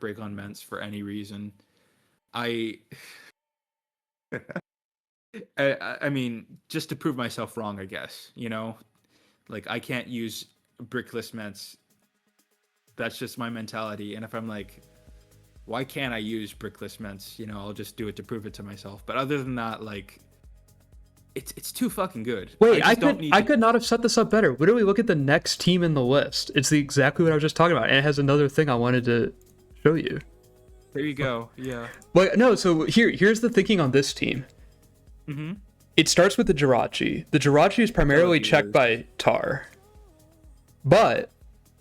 break on Ments for any reason. I mean, just to prove myself wrong, I guess, you know? Like, I can't use brickless Ments. That's just my mentality. And if I'm like, why can't I use brickless Ments? You know, I'll just do it to prove it to myself. But other than that, like, it's too fucking good. Wait, I could not have set this up better. Literally, look at the next team in the list. It's exactly what I was just talking about, and it has another thing I wanted to show you. There you go. Yeah. Well, no. So here's the thinking on this team. Mm-hmm. It starts with the Jirachi. The Jirachi is primarily checked by Tar, but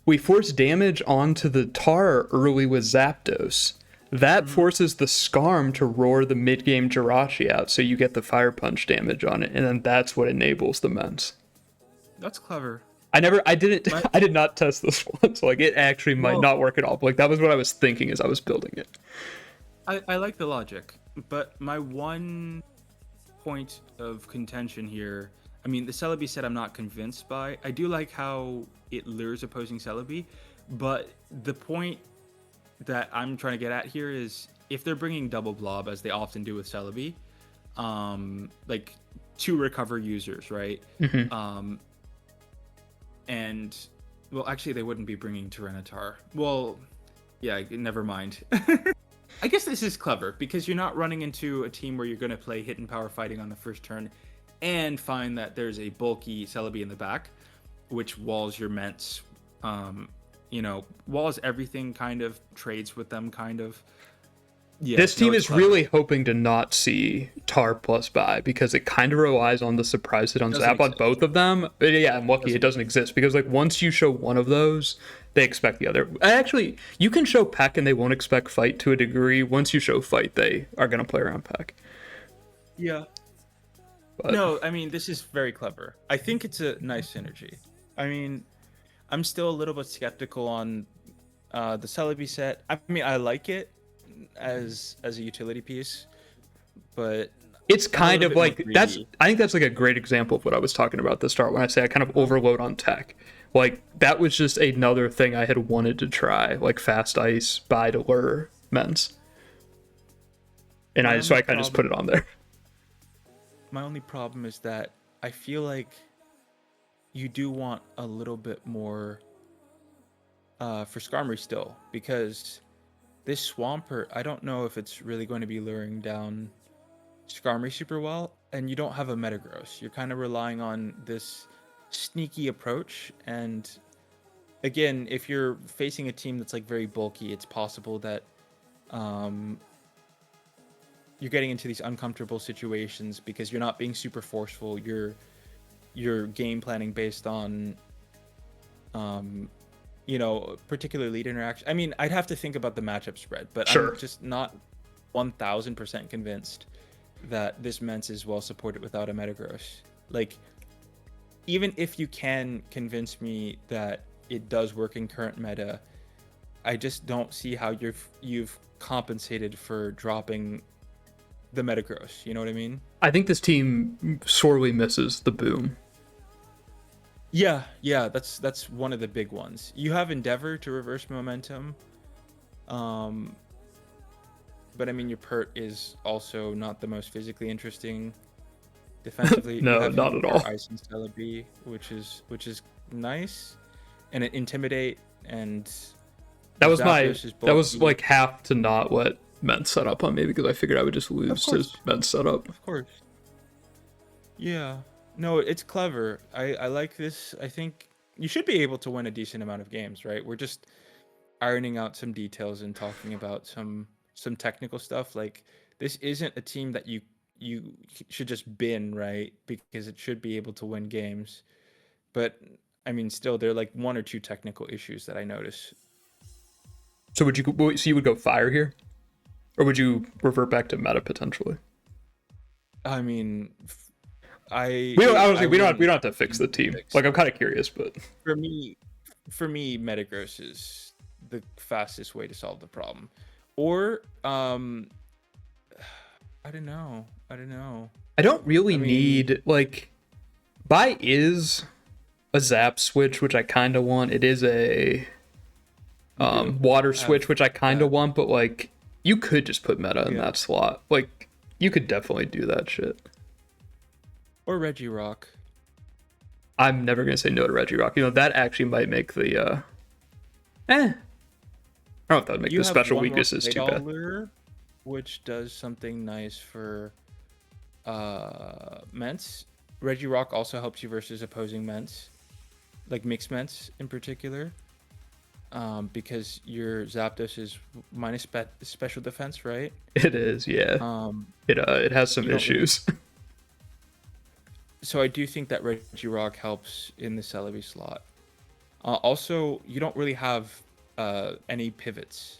we force damage onto the Tar early with Zapdos. That forces the Skarm to roar the mid-game Jirachi out, so you get the Fire Punch damage on it, and then that's what enables the Ments. That's clever. I did not test this one, so like it actually might not work at all. But like that was what I was thinking as I was building it. I like the logic, but my one point of contention here, I mean, the Celebi set I'm not convinced by. I do like how it lures opposing Celebi, but the point that I'm trying to get at here is if they're bringing double blob, as they often do with Celebi, like to recover users, right? Mm-hmm. And well, actually, they wouldn't be bringing Tyranitar. Well, yeah, never mind. I guess this is clever because you're not running into a team where you're going to play hidden power fighting on the first turn and find that there's a bulky Celebi in the back, which walls your Ments. You know, walls everything, kind of trades with them, kind of. Yeah, this team is really hoping to not see Tar plus Bye because it kind of relies on the surprise hit on Zap on both of them. But yeah, I'm lucky it doesn't exist because like once you show one of those, they expect the other. Actually, you can show Peck and they won't expect Fight to a degree. Once you show Fight, they are going to play around Peck. Yeah. But no, I mean, this is very clever. I think it's a nice synergy. I mean, I'm still a little bit skeptical on the Celebi set. I mean, I like it as a utility piece, but it's kind of like I think that's like a great example of what I was talking about at the start when I say I kind of overload on tech. Like that was just another thing I had wanted to try, like fast ice, Bye to lure Ments, and I kind of just put it on there. My only problem is that I feel like you do want a little bit more for Skarmory still, because this Swampert, I don't know if it's really going to be luring down Skarmory super well, and you don't have a Metagross. You're kind of relying on this sneaky approach, and again, if you're facing a team that's like very bulky, it's possible that you're getting into these uncomfortable situations because you're not being super forceful. You're game planning based on you know, particular lead interaction. I mean, I'd have to think about the matchup spread, but sure. I'm just not 1000% convinced that this Ments is well supported without a Metagross. Like, even if you can convince me that it does work in current meta, I just don't see how you've compensated for dropping the Metagross. You know what I mean? I think this team sorely misses the boom. Yeah, that's one of the big ones. You have Endeavor to reverse momentum, but I mean your Pert is also not the most physically interesting defensively. No, not at all. Ice and Celebi, which is nice, and it Intimidate and that was like half to not what Ments set up on me because I figured I would just lose to Ments setup. Of course. Yeah. No, it's clever. I like this. I think you should be able to win a decent amount of games, right? We're just ironing out some details and talking about some technical stuff. Like this isn't a team that you should just bin, right? Because it should be able to win games. But I mean, still, there are like one or two technical issues that I notice. So you would go Fire here, or would you revert back to meta potentially? I mean. We don't have to fix the team. Like I'm kind of curious, but for me, Metagross is the fastest way to solve the problem. Or I don't know. I don't really need like Bye is a Zap switch, which I kind of want. It is a You do Water have switch, which I kind of that. want, but like you could just put meta in Yeah. that slot. Like you could definitely do that shit. Or Regirock. I'm never gonna say no to Regirock. You know that actually might make the I don't know if that would make You the have special one more weaknesses play too bad. dollar, which does something nice for Ments. Regirock also helps you versus opposing Ments, like mixed Ments in particular. Because your Zapdos is minus special defense, right? It is, yeah. Um, It has some you don't really. issues. So I do think that Regirock helps in the Celebi slot. Also, you don't really have any pivots.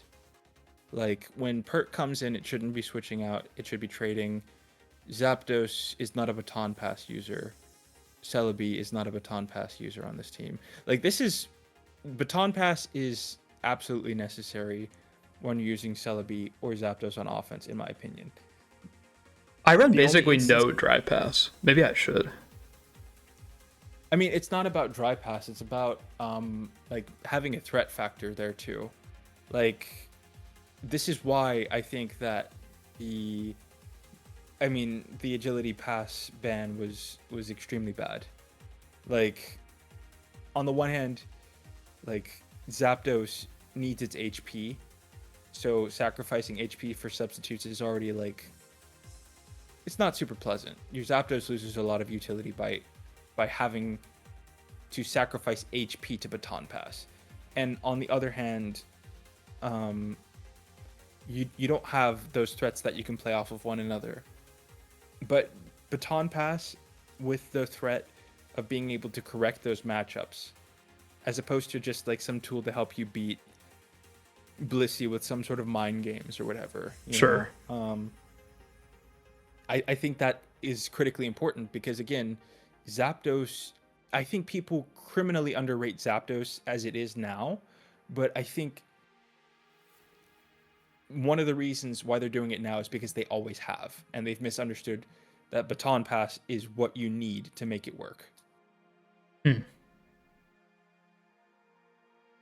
Like when Pert comes in, it shouldn't be switching out. It should be trading. Zapdos is not a baton pass user. Celebi is not a baton pass user on this team. Like this is baton pass is absolutely necessary when you're using Celebi or Zapdos on offense, in my opinion. I run The only basically instance, no dry pass. Maybe I should. I mean, it's not about dry pass. It's about like having a threat factor there too. Like this is why I think that the the agility pass ban was extremely bad. Like on the one hand, like Zapdos needs its HP, so sacrificing HP for substitutes is already like it's not super pleasant. Your Zapdos loses a lot of utility by having to sacrifice HP to baton pass. And on the other hand, you don't have those threats that you can play off of one another. But baton pass with the threat of being able to correct those matchups, as opposed to just like some tool to help you beat Blissey with some sort of mind games or whatever. Sure. I think that is critically important because again, Zapdos. I think people criminally underrate Zapdos as it is now, but I think one of the reasons why they're doing it now is because they always have, and they've misunderstood that baton pass is what you need to make it work. Hmm.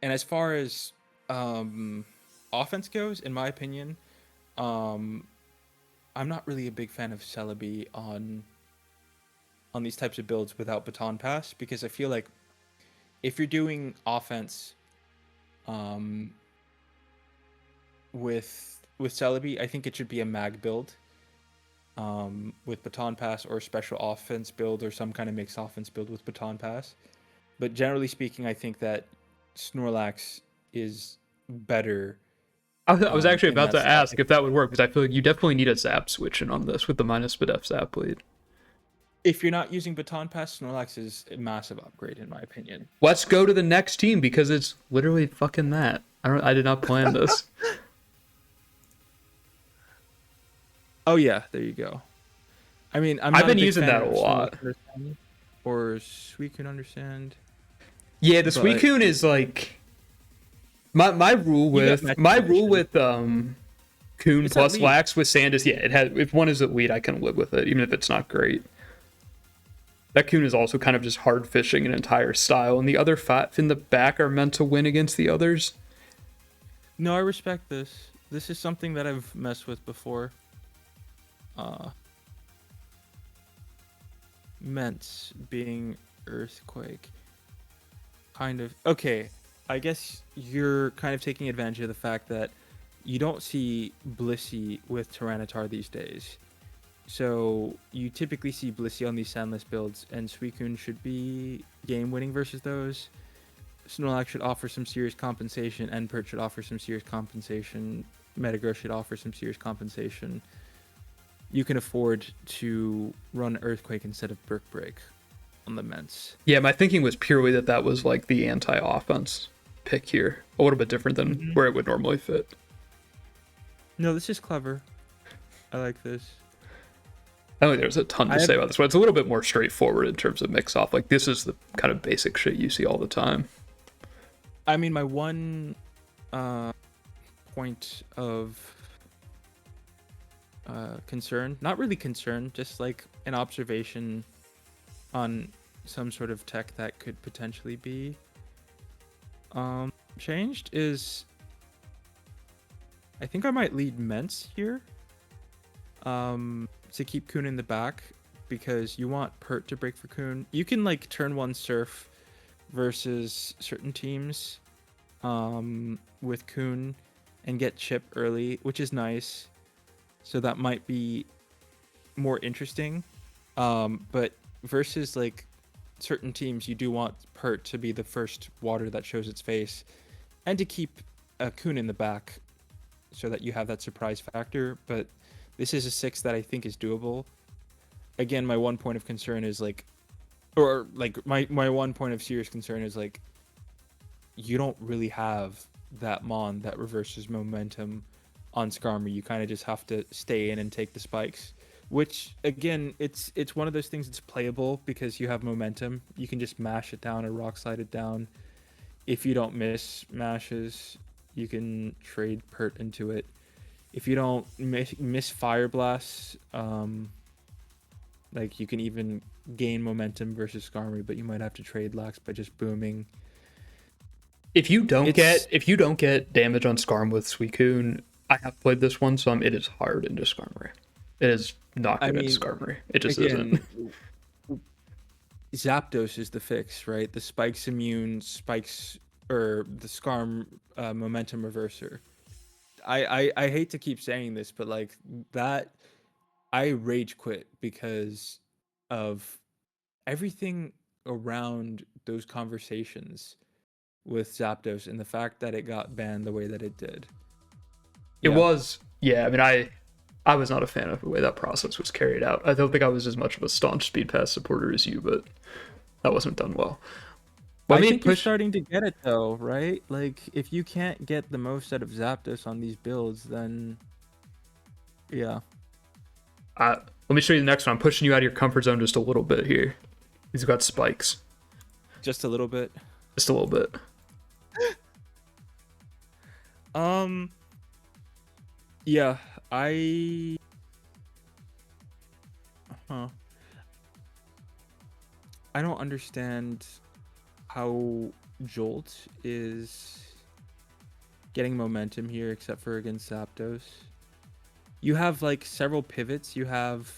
And as far as offense goes, in my opinion, I'm not really a big fan of Celebi on these types of builds without baton pass because I feel like if you're doing offense with Celebi, I think it should be a mag build with baton pass or a special offense build or some kind of mixed offense build with baton pass. But generally speaking, I think that Snorlax is better. I was actually In about that to slot. ask if that would work because I feel like you definitely need a zap switching on this with the minus Spadef zap lead. If you're not using baton pass, Snorlax is a massive upgrade in my opinion. Let's go to the next team because it's literally fucking that. I did not plan this. Oh yeah, there you go. I mean, I've been using that a lot. Or Suicune understand. Yeah, the Suicune is like my rule with Coon plus Lax with Sandus. Yeah, it has. If one is elite, I can live with it, even if it's not great. That Coon is also kind of just hard fishing an entire style, and the other five in the back are meant to win against the others. No, I respect this. This is something that I've messed with before. Ments being Earthquake. Kind of. Okay, I guess you're kind of taking advantage of the fact that you don't see Blissey with Tyranitar these days. So you typically see Blissey on these Sandless builds, and Suicune should be game-winning versus those. Snorlax should offer some serious compensation, and Pert should offer some serious compensation. Metagross should offer some serious compensation. You can afford to run Earthquake instead of Brick Break on the Ments. Yeah, my thinking was purely that was like the anti-offense pick here. A little bit different than where it would normally fit. No, this is clever. I like this. I think there's a ton to say about this one. It's a little bit more straightforward in terms of mix-off. Like, this is the kind of basic shit you see all the time. I mean, my one point of concern, not really concern, just like an observation on some sort of tech that could potentially be changed is I think I might lead Mence here. To keep Kuhn in the back because you want Pert to break for Kuhn. You can like turn one Surf versus certain teams with Kuhn and get chip early, which is nice. So that might be more interesting. But versus like certain teams, you do want Pert to be the first water that shows its face and to keep Kuhn in the back so that you have that surprise factor. But this is a 6 that I think is doable. Again, my one point of concern is like, or like my one point of serious concern is like, you don't really have that Mon that reverses momentum on Skarmory. You kind of just have to stay in and take the spikes. Which again, it's one of those things that's playable because you have momentum. You can just mash it down or rock slide it down. If you don't miss mashes, you can trade Pert into it. If you don't miss Fire Blasts, like you can even gain momentum versus Skarmory, but you might have to trade Lax by just booming. If you don't get damage on Skarm with Suicune, I have played this one some. It is hard into Skarmory. It is not good into Skarmory. It just isn't. Zapdos is the fix, right? The spikes immune, spikes, or the Skarm momentum reverser. I hate to keep saying this, but like that, I rage quit because of everything around those conversations with Zapdos and the fact that it got banned the way that it did. It was, yeah. I mean, I was not a fan of the way that process was carried out. I don't think I was as much of a staunch Speed Pass supporter as you, but that wasn't done well. I think you're starting to get it though, right? Like, if you can't get the most out of Zapdos on these builds, then yeah. Let me show you the next one. I'm pushing you out of your comfort zone just a little bit here. He's got spikes. Just a little bit. Just a little bit. Yeah, I don't understand how Jolt is getting momentum here except for against Zapdos. You have like several pivots. You have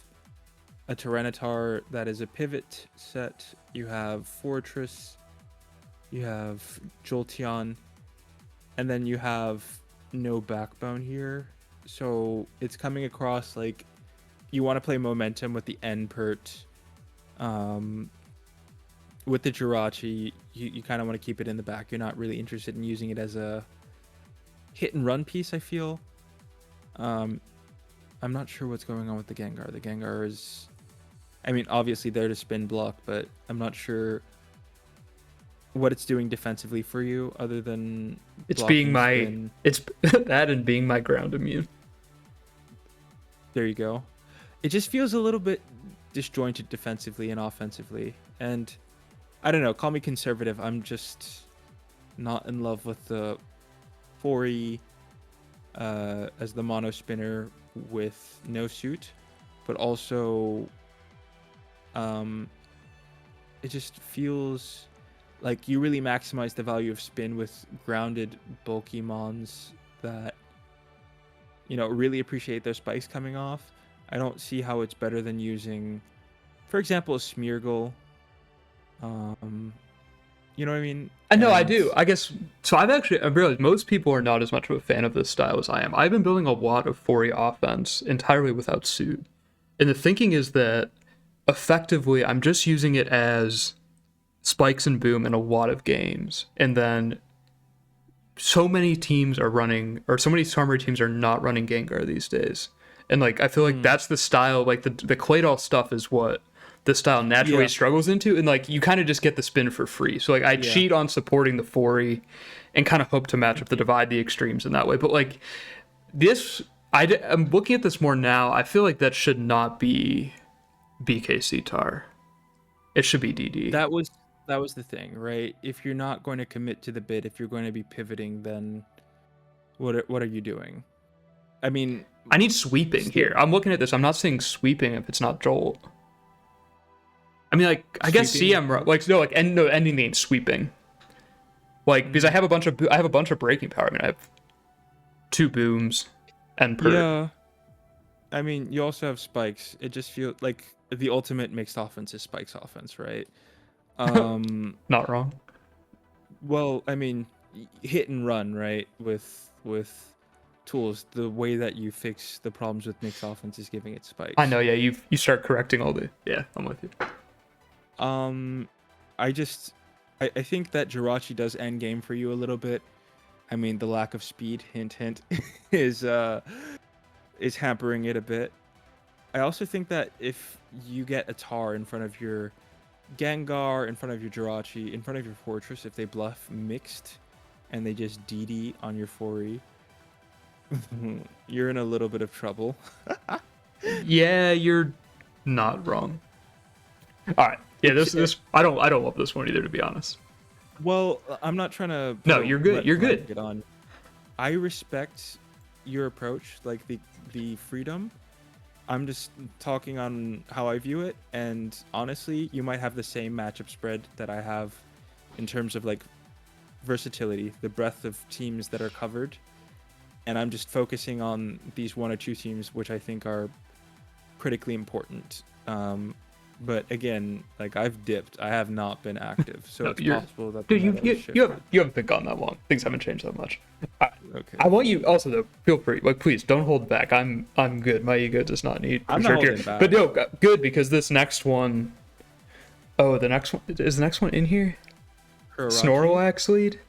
a Tyranitar that is a pivot set. You have Fortress. You have Jolteon. And then you have no backbone here. So it's coming across like you want to play momentum with the N Pert. With the Jirachi, you kind of want to keep it in the back. You're not really interested in using it as a hit and run piece, I feel. I'm not sure what's going on with the Gengar. The Gengar is, I mean, obviously there to spin block, but I'm not sure what it's doing defensively for you other than it's being my spin. It's that and being my ground immune. There you go. It just feels a little bit disjointed defensively and offensively, and I don't know, call me conservative. I'm just not in love with the 4E as the mono spinner with no suit, but also it just feels like you really maximize the value of spin with grounded bulky mons that, you know, really appreciate those spikes coming off. I don't see how it's better than using, for example, a Smeargle. You know what I mean? I know, I do. I guess so. I realized most people are not as much of a fan of this style as I am. I've been building a lot of 4E offense entirely without suit, and the thinking is that effectively I'm just using it as spikes and boom in a lot of games, and then so many teams are running, or so many Skarmory teams are not running Gengar these days, and like I feel like that's the style. Like the Claydol stuff is what the style naturally struggles into, and like you kind of just get the spin for free. So like I cheat on supporting the 4E and kind of hope to match up the divide the extremes in that way. But like this, I'm looking at this more now. I feel like that should not be BKC Tar. It should be DD. That was the thing, right? If you're not going to commit to the bid, if you're going to be pivoting, then what are you doing? I mean, I need sweeping here. I'm looking at this. I'm not saying sweeping if it's not Jolt. I mean, like, I guess CM, like, no, like, ending the game sweeping. Like because I have a bunch of breaking power. I mean, I have two booms and perk. Yeah, I mean, you also have spikes. It just feels like the ultimate mixed offense is spikes offense, right? Um, Not wrong. well, I mean, hit and run, right? With tools, the way that you fix the problems with mixed offense is giving it I spikes. know. Yeah, you start correcting all the. Yeah, I'm with you. Um, I just, I think that Jirachi does end game for you a little bit. I mean, the lack of speed, hint, hint, is is hampering it a bit. I also think that if you get a Tar in front of your Gengar, in front of your Jirachi, in front of your Fortress, if they bluff mixed and they just DD on your 4E, you're in a little bit of trouble. Yeah, you're not wrong. All right. Yeah, Which, this I don't love this one either, to be honest. well, I'm not trying to put No, a you're good. red You're good. blanket on. I respect your approach, like the freedom. I'm just talking on how I view it, and honestly, you might have the same matchup spread that I have in terms of like versatility, the breadth of teams that are covered, and I'm just focusing on these one or two teams which I think are critically important. But again, like I've dipped, I have not been active, so No, it's you're possible that the dude. meta has shifted. You haven't been gone that long. Things haven't changed that much. Okay, I want you also though. Feel free, like please don't hold back. I'm good. My ego does not need I'm not preserved here. holding But back. no, good because this next one. Oh, the next one is the next one in here. Kurachi, Snorlax lead.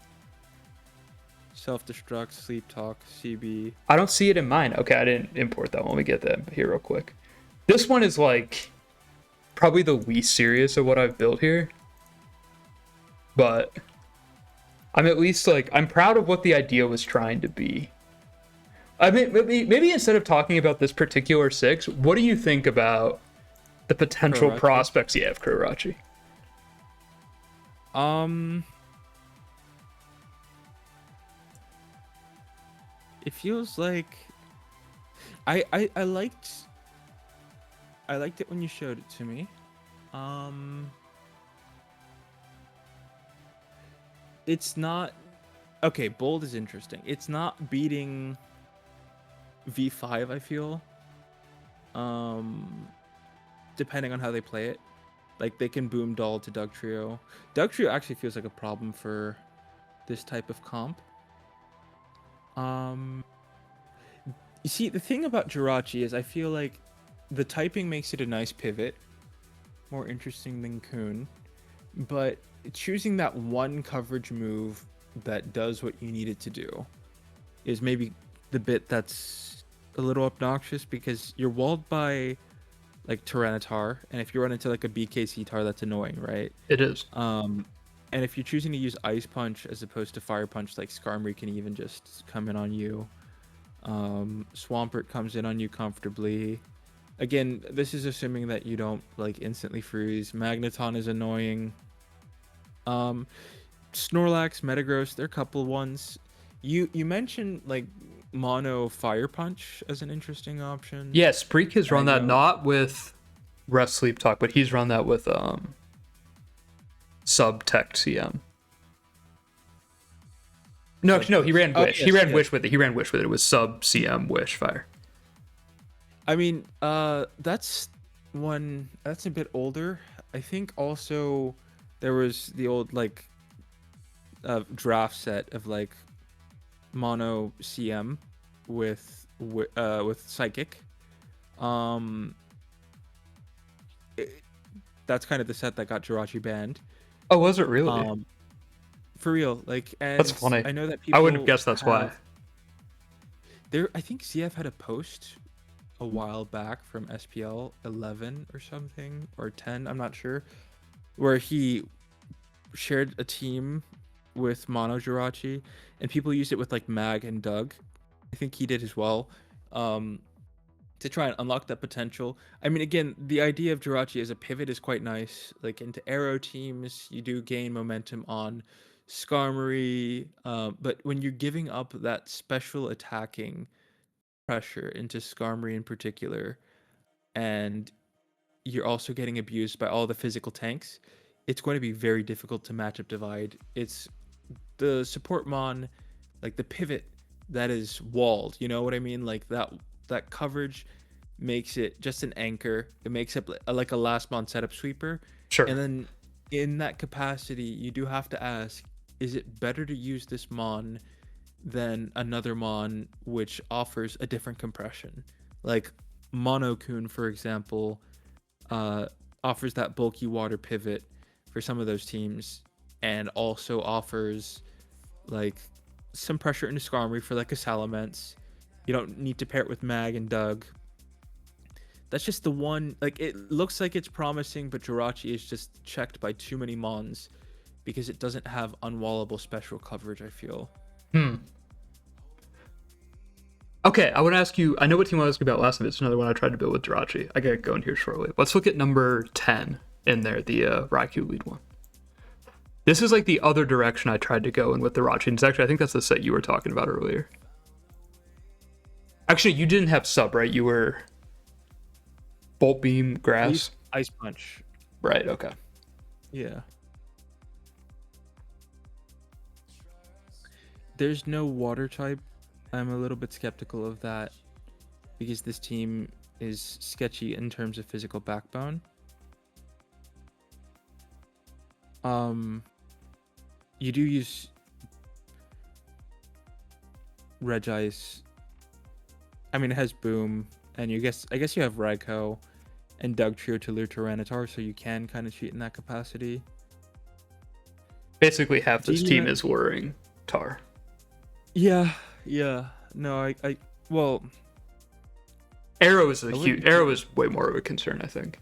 self-destruct, sleep talk, CB. I don't see it in mine. Okay, I didn't import that one. Let me get that here real quick. This one is like probably the least serious of what I've built here, but I'm at least like I'm proud of what the idea was trying to be. I mean, maybe instead of talking about this particular six, what do you think about the potential Kurachi. prospects you have, Kurachi? Um, it feels like I liked it when you showed it to me. Um, it's not okay. Bold is interesting. It's not beating V5. I feel. Um, depending on how they play it, like they can boom doll to Doug Trio. Doug Trio actually feels like a problem for this type of comp. Um, you see, the thing about Jirachi is I feel like the typing makes it a nice pivot, more interesting than Kun, but choosing that one coverage move that does what you need it to do is maybe the bit that's a little obnoxious because you're walled by like Tyranitar, and if you run into like a BKC tar, that's annoying, right? It is. Um, and if you're choosing to use Ice Punch as opposed to Fire Punch, like Skarmory can even just come in on you. Swampert comes in on you comfortably. Again, this is assuming that you don't like instantly freeze. Magneton is annoying. Um, Snorlax, Metagross, they're a couple ones. You mentioned like mono Fire Punch as an interesting option. Yeah, Spreak has And I run that know not with Rest Sleep Talk, but he's run that with Sub Tech CM. No, actually, no, he ran oh Wish. He yes, ran yes. Wish with it. He ran Wish with it. It was Sub CM Wish Fire. I mean, that's one that's a bit older. I think also there was the old like draft set of like mono CM with psychic. Um, it- that's kind of the set that got Jirachi banned. Oh, was it really? Um, for real, like, That's and funny. I know that I wouldn't have people guessed that's why. have there. I think CF had a post a while back from SPL 11 or something or 10. I'm not sure, where he shared a team with Mono Jirachi, and people used it with like Mag and Doug. I think he did as well, um, to try and unlock that potential. I mean, again, the idea of Jirachi as a pivot is quite nice. Like into arrow teams, you do gain momentum on Skarmory, but when you're giving up that special attacking pressure into Skarmory in particular, and you're also getting abused by all the physical tanks, it's going to be very difficult to matchup divide. It's the support mon, like the pivot that is walled. You know what I mean? Like that coverage makes it just an anchor. It makes it like a last mon setup sweeper, and Sure. then in that capacity, you do have to ask: is it better to use this mon than another mon which offers a different compression? Like Monokun, for example, uh, offers that bulky water pivot for some of those teams, and also offers like some pressure into Skarmory for like a Salamence. You don't need to pair it with Mag and Doug. That's just the one. Like, it looks like it's promising, but Jirachi is just checked by too many mons because it doesn't have unwallable special coverage, I feel. Hmm. Okay, I want to ask you. I know what team I was asking about last time. It's another one I tried to build with Jirachi. I gotta go in here shortly. Let's look at number 10 in there, the Raikou lead one. This is like the other direction I tried to go in with the Rachi. And it's actually, I think that's the set you were talking about earlier. Actually, you didn't have sub, right? You were Bolt Beam, Grass. Ice Punch. Right, okay. Yeah. There's no water type. I'm a little bit skeptical of that because this team is sketchy in terms of physical backbone. You do use Regice. I mean, it has Boom, and I guess you have Raikou and Dugtrio to lure Tyranitar, so you can kind of cheat in that capacity. Basically, half this team DDM is luring Tar. Yeah. No, well, Arrow is Arrow is way more of a concern, I think.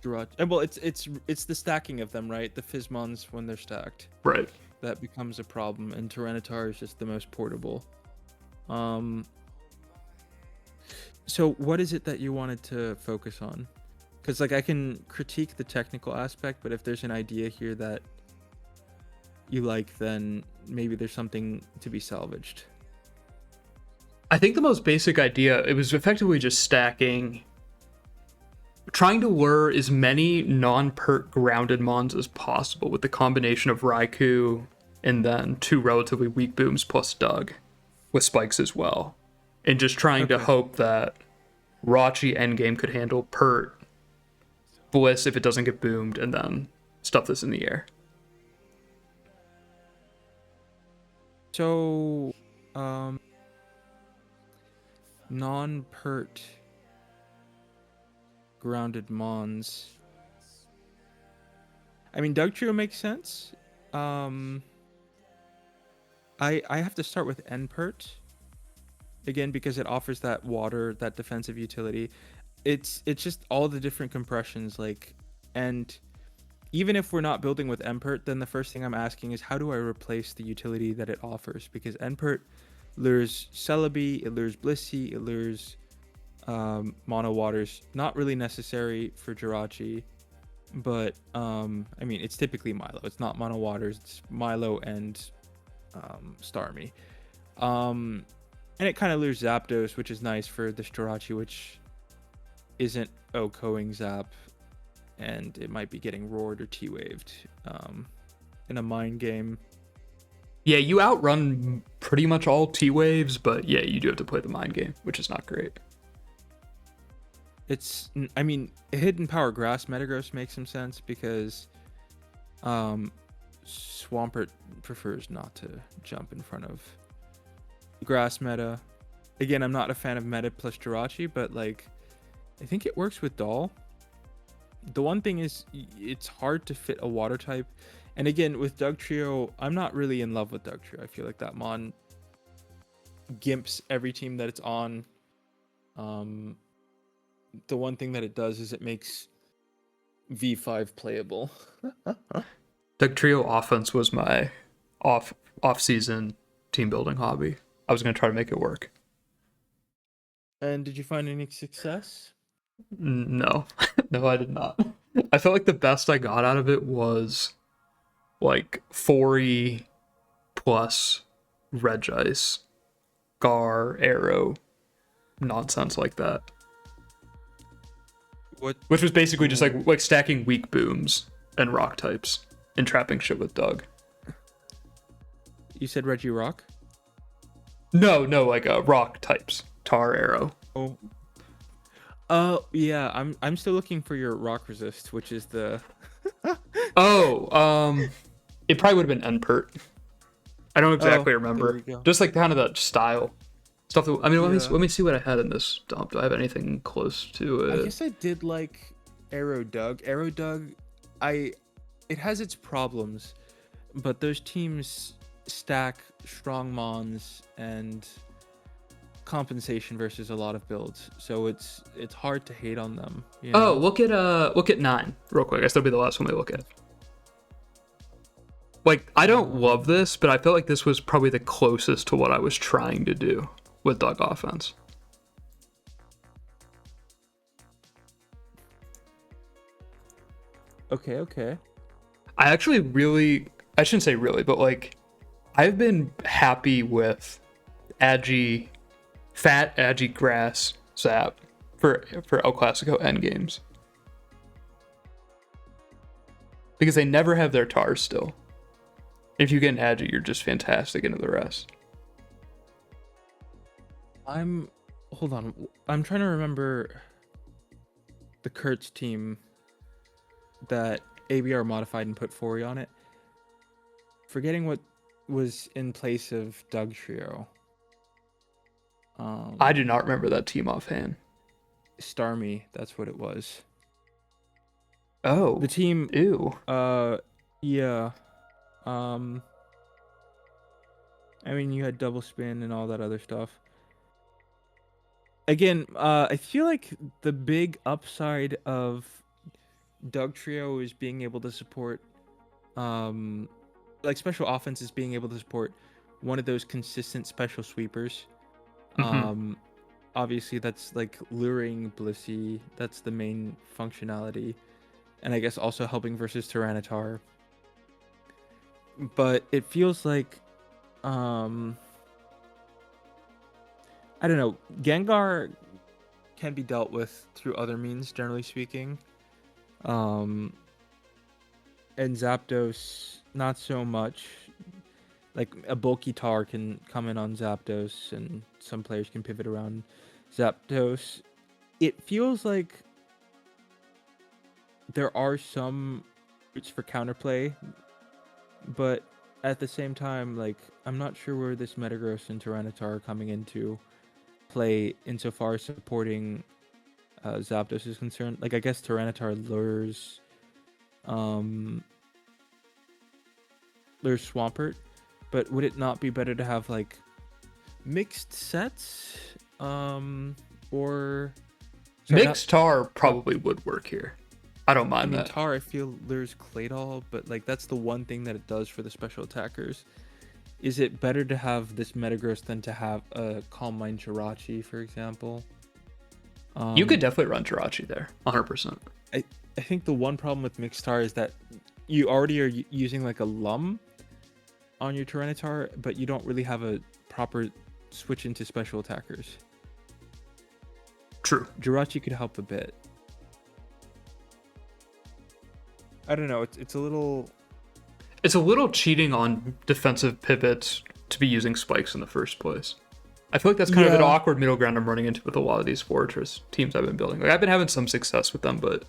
well, it's the stacking of them, right? The Fizmons when they're stacked. Right. That becomes a problem, and Tyranitar is just the most portable. So what is it that you wanted to focus on? Because like I can critique the technical aspect, but if there's an idea here that you like, then maybe there's something to be salvaged. I think the most basic idea, it was effectively just stacking, trying to lure as many non-perk grounded mons as possible with the combination of Raikou and then 2 relatively weak booms plus Doug with spikes as well. And just trying to hope that Rachi endgame could handle Pert, Bliss if it doesn't get boomed, and then stuff this in the air. So, non-pert grounded mons. I mean, Dugtrio makes sense. I have to start with N-pert again because it offers that water, that defensive utility. It's just all the different compressions, like, and even if we're not building with N-pert, then the first thing I'm asking is how do I replace the utility that it offers? Because N-pert lures Celebi, it lures Blissey, it lures Mono Waters. Not really necessary for Jirachi, but I mean, it's typically Milo. It's not Mono Waters, it's Milo and Starmie. And it kind of lures Zapdos, which is nice for this Jirachi, which isn't OHKOing Zap, and it might be getting roared or T-waved in a mind game. Yeah, you outrun pretty much all T-waves, but yeah, you do have to play the mind game, which is not great. It's, I mean, Hidden Power Grass Metagross makes some sense because Swampert prefers not to jump in front of Grass meta. Again, I'm not a fan of meta plus Jirachi, but like, I think it works with Doll. The one thing is, it's hard to fit a water type. And again, with Dugtrio, I'm not really in love with Dugtrio. I feel like that mon gimps every team that it's on. The one thing that it does is it makes V5 playable. Dugtrio offense was my off-season team building hobby. I was going to try to make it work. And did you find any success? No. No, I did not. I felt like the best I got out of it was like 4E plus Regice, Gar, Arrow, nonsense like that. Which was basically just like stacking weak booms and rock types and trapping shit with Doug. You said Reggie Rock? No, like rock types. Tar Arrow. Oh. Yeah, I'm still looking for your rock resist, which is the Oh, it probably would have been Npert. I don't Oh, exactly there remember. we go. Just like kind of the style stuff. That, I mean, Yeah. let me see what I had in this dump. Do I have anything close to I it? guess I did like Arrow Doug. Arrow Doug, I it has its problems, but those teams stack strong mons and compensation versus a lot of builds, so it's hard to hate on them, you Oh, know? look at 9 real quick. I guess that'll be the last one we look at. Like, I don't love Um, this, but I felt like this was probably the closest to what I was trying to do with Doug offense. okay, okay. I actually really, I shouldn't say really, but like, I've been happy with Agi, fat Agi grass zap for El Clasico end games because they never have their tars still. If you get an Agi, you're just fantastic into the rest. I'm hold on. I'm trying to remember the Kurtz team that ABR modified and put Fori on it. Forgetting what was in place of Doug Trio. I do Um, not remember that team offhand. Starmie, that's what it was. The Oh, team, ew. yeah. Um, I mean, you had double spin and all that other stuff. Again, I feel like the big upside of Doug Trio is being able to support, um, like special offenses being able to support one of those consistent special sweepers. Hmm. Um, Obviously that's like luring Blissey. That's the main functionality, and I guess also helping versus Tyranitar. But it feels like, um, I don't know. Gengar can be dealt with through other means, generally speaking. Um, and Zapdos, not so much. Like a bulky tar can come in on Zapdos, and some players can pivot around Zapdos. It feels like there are some routes for counterplay, but at the same time, like I'm not sure where this Metagross and Tyranitar are coming into play insofar as supporting Zapdos is concerned. Like I guess Tyranitar um, lures Swampert, but would it not be better to have like mixed sets, or sorry, not. Mixed tar Well, probably would work here. I don't I mind mean that. Tar. I feel lures Claydol, but like that's the one thing that it does for the special attackers. Is it better to have this Metagross than to have a Calm Mind Jirachi, for example? You could Um, definitely run Jirachi there, 100%. I I think the one problem with Mixed Star is that you already are using like a Lum on your Tyranitar, but you don't really have a proper switch into special attackers. True. Jirachi could help a bit. I don't know. It's a little. It's a little cheating on defensive pivots to be using spikes in the first place. I feel like that's kind of an Yeah. awkward middle ground I'm running into with a lot of these Fortress teams I've been building. Like I've been having some success with them, but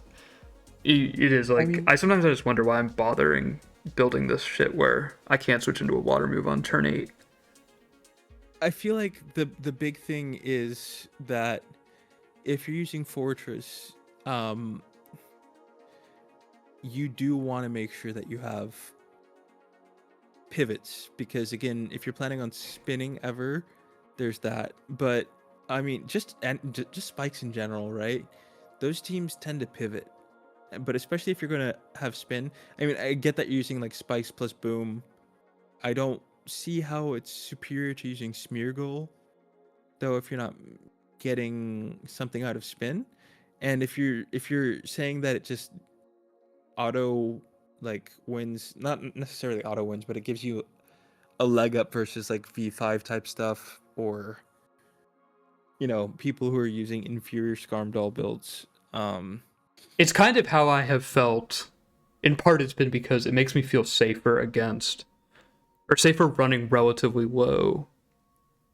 it is I like mean, I just wonder why I'm bothering building this shit where I can't switch into a water move on turn 8. I feel like the big thing is that if you're using Fortress, um, you do want to make sure that you have pivots because again, if you're planning on spinning ever, there's that. But I mean, just spikes in general, right? Those teams tend to pivot, but especially if you're gonna have spin. I mean, I get that you're using like spikes plus boom. I don't see how it's superior to using Smeargle, though, if you're not getting something out of spin. And if you're saying that it just auto like wins, not necessarily auto wins, but it gives you a leg up versus like V5 type stuff, or people who are using inferior Skarmdoll builds. Um, It's kind of how I have felt. In part, it's been because it makes me feel safer against or say for running relatively low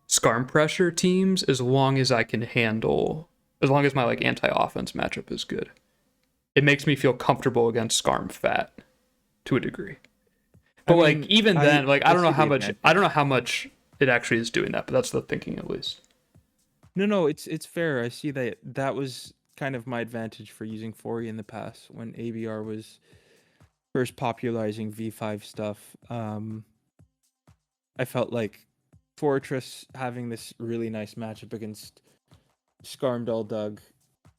Scarm pressure teams, as long as I can handle, as long as my like anti-offense matchup is good. It makes me feel comfortable against Scarm fat to a degree. I But like mean, even then, like I see the I don't know advantage. how much it actually is doing that, but that's the thinking at least. No, it's fair. I see that that was kind of my advantage for using Fori in the past when ABR was first popularizing V5 stuff. I felt like Fortress having this really nice matchup against Skarmdal Doug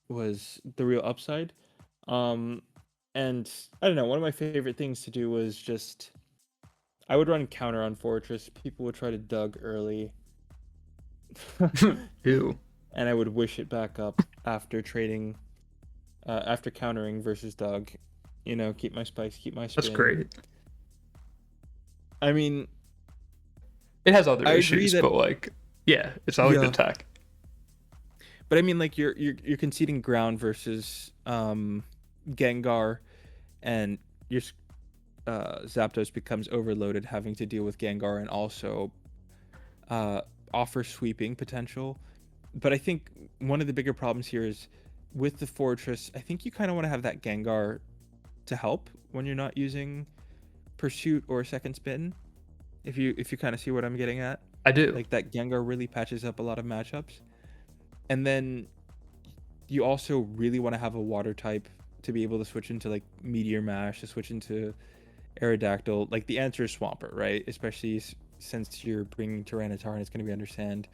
was the real upside. Um, and I don't know, one of my favorite things to do was just I would run counter on Fortress. People would try to Doug early, Ew. and I would wish it back up after trading, after countering versus Doug. You know, keep my spikes, keep my That's spin. great. I mean, It has other I agree issues, that but like, yeah, it's all a yeah, good tech. but I mean, like you're conceding ground versus Gengar, and your Zapdos becomes overloaded, having to deal with Gengar and also uh, offer sweeping potential. But I think one of the bigger problems here is with the Fortress. I think you kind of want to have that Gengar to help when you're not using Pursuit or Second Spin. If you kind of see what I'm getting at, I do. like that Gengar really patches up a lot of matchups. And then you also really want to have a water type to be able to switch into like Meteor Mash, to switch into Aerodactyl. Like the answer is Swampert, right? Especially since you're bringing Tyranitar and it's going to be under Sand.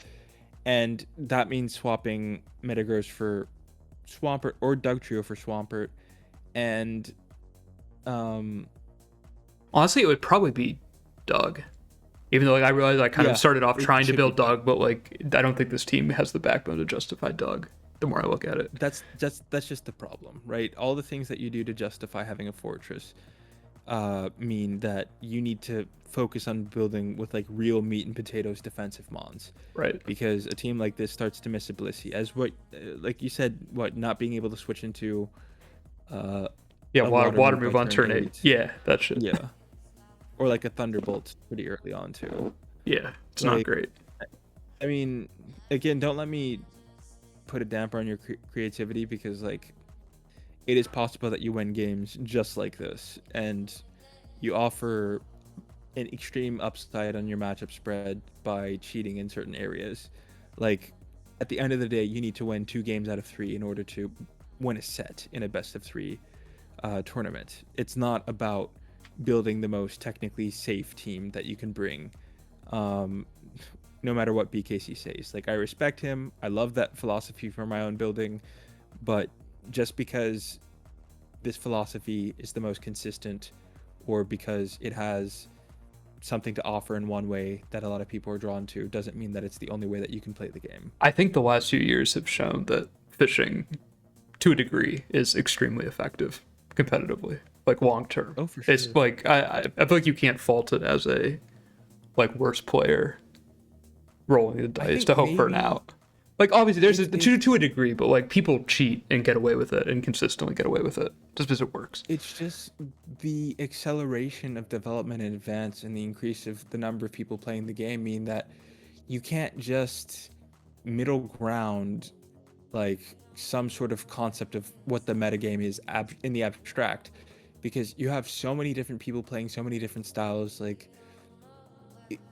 And that means swapping Metagross for Swampert or Dugtrio for Swampert. And um Honestly, it would probably be Doug. Even though like I realized I kind of yeah, started off it trying to should be build Doug. Doug, but like I don't think this team has the backbone to justify Doug. The more I look at it, That's just the problem, right? All the things that you do to justify having a fortress mean that you need to focus on building with like real meat and potatoes defensive mons, right? because a team like this starts to miss ability as what like you said, what, not being able to switch into uh, Yeah, a water water move by move on turn turn 8. 8. Yeah, that shit. Yeah, or like a thunderbolt pretty early on too. Yeah, it's not Like, great. I mean, again, don't let me put a damper on your creativity, because like it is possible that you win games just like this, and you offer an extreme upside on your matchup spread by cheating in certain areas. Like, at the end of the day, you need to win 2 games out of 3 in order to win a set in a best of 3 tournament. It's not about building the most technically safe team that you can bring, um, no matter what BKC says. Like, I respect him. I love that philosophy for my own building, but just because this philosophy is the most consistent, or because it has something to offer in one way that a lot of people are drawn to, doesn't mean that it's the only way that you can play the game. I think the last few years have shown that fishing, to a degree, is extremely effective competitively, like long term. Oh, for It's sure. like I feel like you can't fault it as a like worst player rolling the I dice think to hope for an maybe out. Like obviously there's it's a, it's to a degree, but like people cheat and get away with it and consistently get away with it just because it works. it's just the acceleration of development and advance and the increase of the number of people playing the game mean that you can't just middle ground like some sort of concept of what the metagame is in the abstract, because you have so many different people playing so many different styles. Like,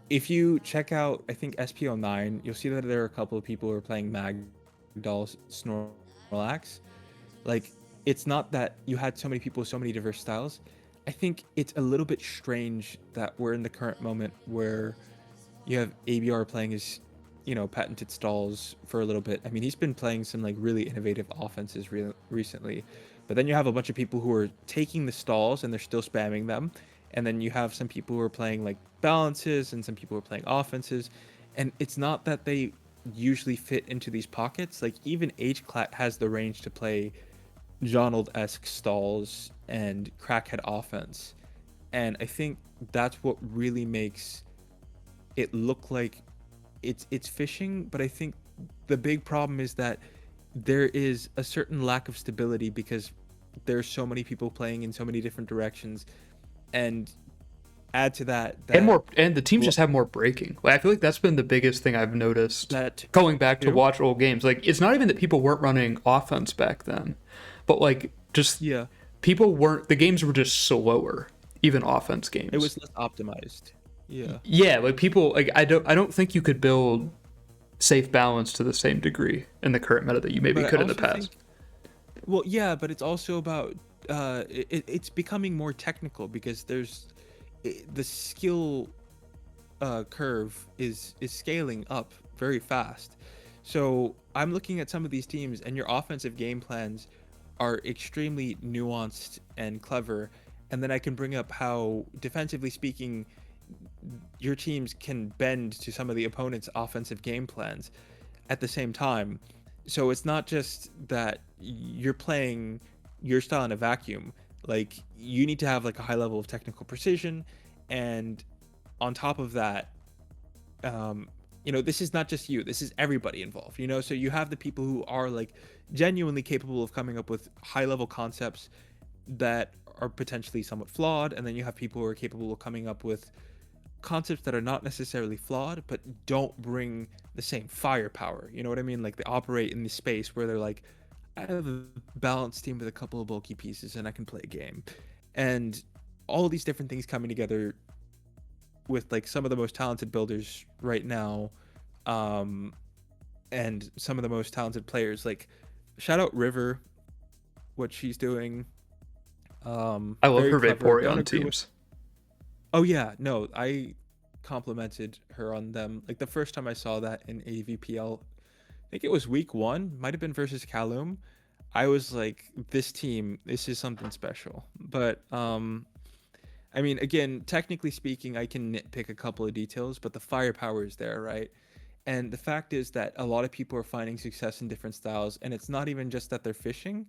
if you check out, I think SPO9, you'll see that there are a couple of people who are playing Magdoll Snorlax. Like, it's not that you had so many people with so many diverse styles. I think it's a little bit strange that we're in the current moment where you have ABR playing his, patented stalls for a little bit. I mean, he's been playing some like really innovative offenses recently, but then you have a bunch of people who are taking the stalls and they're still spamming them, and then you have some people who are playing like balances and some people who are playing offenses, and it's not that they usually fit into these pockets. Like, even HClat has the range to play Jonald-esque stalls and crackhead offense, and I think that's what really makes it look like it's fishing. But I think the big problem is that there is a certain lack of stability because there's so many people playing in so many different directions, and add to that And that more, and the teams just have more breaking. Like, I feel like that's been the biggest thing I've noticed that going back to too. watch old games. Like, it's not even that people weren't running offense back then, but like just Yeah, people weren't. The games were just slower, even offense it games. was less optimized. Yeah, Yeah, like people like I don't think you could build safe balance to the same degree in the current meta that you maybe but I could in the also past. think, well, yeah, but it's also about it's becoming more technical because the skill curve is scaling up very fast. So I'm looking at some of these teams, and your offensive game plans are extremely nuanced and clever. And then I can bring up how, defensively speaking, your teams can bend to some of the opponent's offensive game plans at the same time. So it's not just that you're playing your style in a vacuum. Like, you need to have like a high level of technical precision, and on top of that, um, this is not just you. This is everybody involved. So you have the people who are like genuinely capable of coming up with high level concepts that are potentially somewhat flawed, and then you have people who are capable of coming up with concepts that are not necessarily flawed, but don't bring the same firepower. You know what I mean? Like, they operate in the space where they're like, I have a balanced team with a couple of bulky pieces, and I can play a game, and all these different things coming together with like some of the most talented builders right now, um, and some of the most talented players. Like, shout out River, what she's doing. I love Very her clever. Don't Vaporeon agree with. teams. Oh yeah, no, I complimented her on them. Like, the first time I saw that in AVPL, I think it was week one, might have been versus Kaloum. I was like, this team, this is something special. But I mean, again, technically speaking, I can nitpick a couple of details, but the firepower is there, right? And the fact is that a lot of people are finding success in different styles, and it's not even just that they're fishing.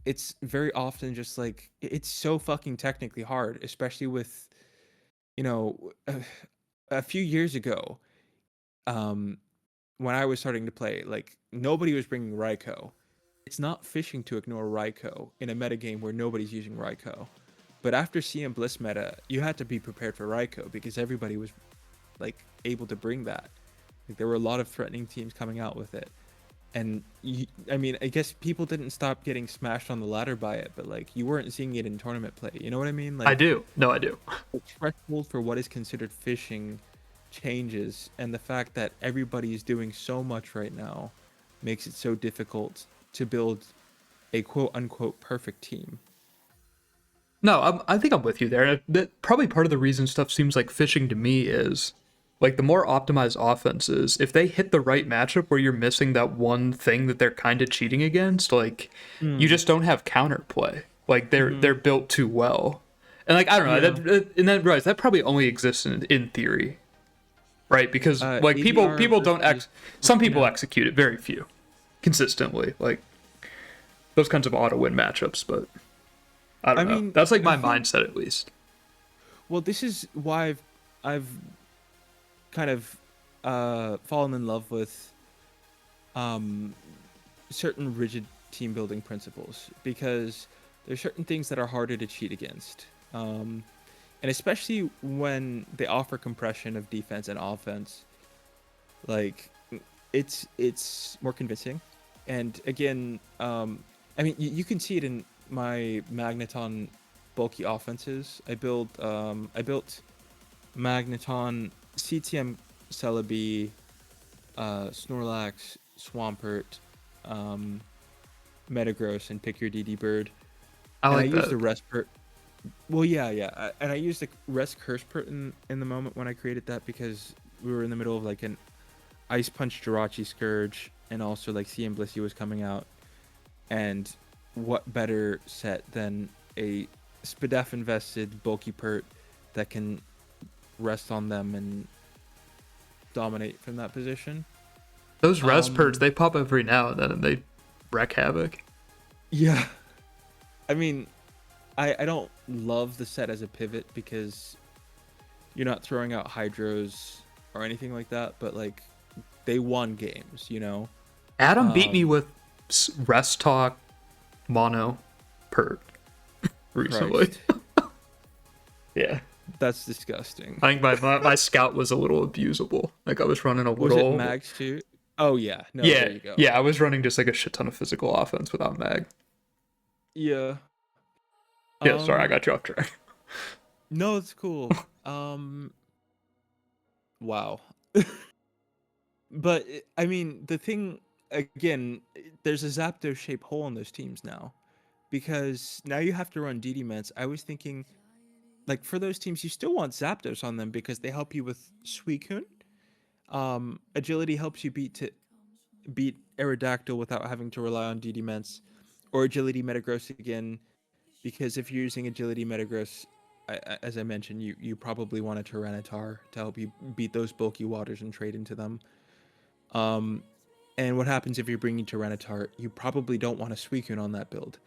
It's very often just like it's so fucking technically hard, especially with, you know, a few years ago, um, when I was starting to play, like, nobody was bringing Raikou. It's not fishing to ignore Raikou in a metagame where nobody's using Raikou. But after CM Bliss meta, you had to be prepared for Raikou because everybody was like able to bring that. Like, there were a lot of threatening teams coming out with it. And I mean, I guess people didn't stop getting smashed on the ladder by it, but like, you weren't seeing it in tournament play. You know what I mean? I Like, do. No, I do. the threshold for what is considered fishing changes, and the fact that everybody is doing so much right now makes it so difficult to build a quote unquote perfect team. No, I think I'm with you there. That probably part of the reason stuff seems like fishing to me is like the more optimized offenses, if they hit the right matchup where you're missing that one thing that they're kind of cheating against, like you Mm. just don't have counterplay. Like they're Mm-hmm. built too well. And like I don't know, Yeah. and then right, that probably only exists in theory, right? Because like people ADR people don't versus. some people Yeah. execute it, very few consistently. Like those kinds of auto win matchups, but I I don't know. mean, That's like I my think. mindset at least. Well, this is why I've kind of fallen in love with um certain rigid team building principles, because there's certain things that are harder to cheat against. And especially when they offer compression of defense and offense, like, it's more convincing. And again, I mean, you can see it in my Magneton bulky offenses. I built Magneton, CTM, Celebi, Snorlax, Swampert, um, Metagross, and Pick Your DD Bird. I And I like used that. the Respert. Well, yeah, yeah. And I used the Rest Curse in the moment when I created that, because we were in the middle of like an Ice Punch Jirachi Scourge, and also like CM Blissey was coming out. And what better set than a Spadef invested bulky pert that can rest on them and dominate from that position? Those res perts, Um, they pop every now and then and they wreak havoc. yeah. I mean, I don't love the set as a pivot because you're not throwing out hydros or anything like that, but like, they won games, you know? Adam beat me Um, with rest talk mono pert recently. Christ. Yeah. That's disgusting. I think my scout was a little abusable. Like I was running a Was it little. mag shoot? Oh yeah, no, there Yeah, you go. yeah, I was running just like a shit ton of physical offense without mag. Yeah. Yeah, sorry, I Um, got you off track. no, it's cool. Um, wow. But I mean, the thing again, there's a Zapdos shaped hole in those teams now because now you have to run DD ments. I was thinking, like for those teams, you still want Zapdos on them because they help you with Suicune. Agility helps you beat Aerodactyl without having to rely on DD ments, or Agility Metagross again, because if you're using Agility Metagross, as I mentioned, you probably want a Tyranitar to help you beat those bulky waters and trade into them. Um, and what happens if you're bringing Tyranitar? You probably don't want a Suicune on that build.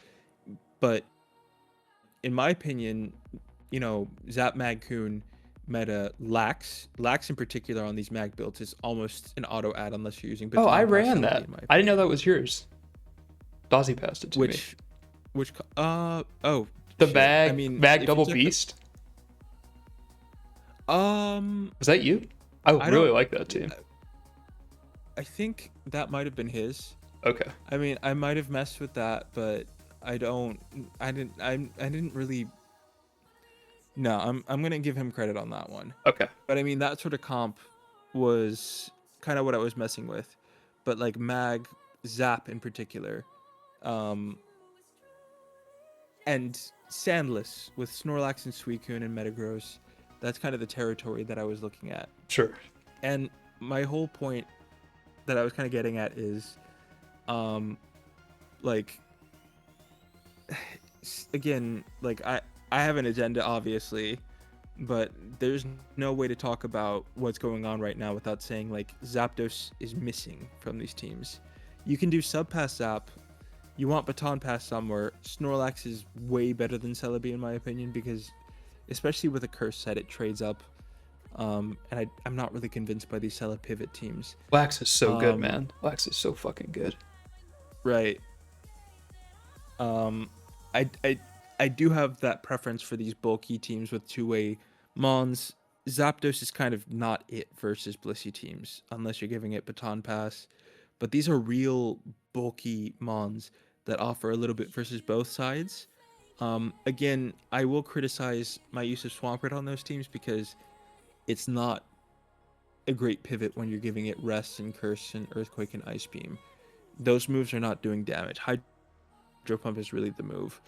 But in my opinion, Zap Magcoon meta Lax in particular on these mag builds is almost an auto add unless you're using Oh, I Baton Pass ran Celebi, that. in my I didn't know opinion. that was yours. Dozzy passed it to me. Which oh The shit. I mag mean, mag if you double check beast. Was that you? I I really don't like that team. I think that might have been his. Okay. I mean, I might have messed with that, but I don't. I didn't really. No, I'm gonna give him credit on that one. Okay. But I mean, that sort of comp was kind of what I was messing with. But like Mag, Zap in particular, um, and Sandless with Snorlax and Suicune and Metagross, that's kind of the territory that I was looking at. Sure. And my whole point that I was kind of getting at is, like again, like I have an agenda obviously, but there's no way to talk about what's going on right now without saying like Zapdos is missing from these teams. You can do subpass Zap. You want Baton Pass somewhere. Snorlax is way better than Celebi in my opinion because, especially with a curse set, it trades up. And I'm not really convinced by these Cele pivot teams. Wax is so good, Um, man. Wax is so fucking good. right. Um, I, I, I do have that preference for these bulky teams with two-way Mons. Zapdos is kind of not it versus Blissey teams, unless you're giving it Baton Pass. But these are real bulky Mons that offer a little bit versus both sides. Again, I will criticize my use of Swampert on those teams because it's not a great pivot when you're giving it Rest and Curse and Earthquake and Ice Beam. Those moves are not doing damage. Hydro Pump is really the move.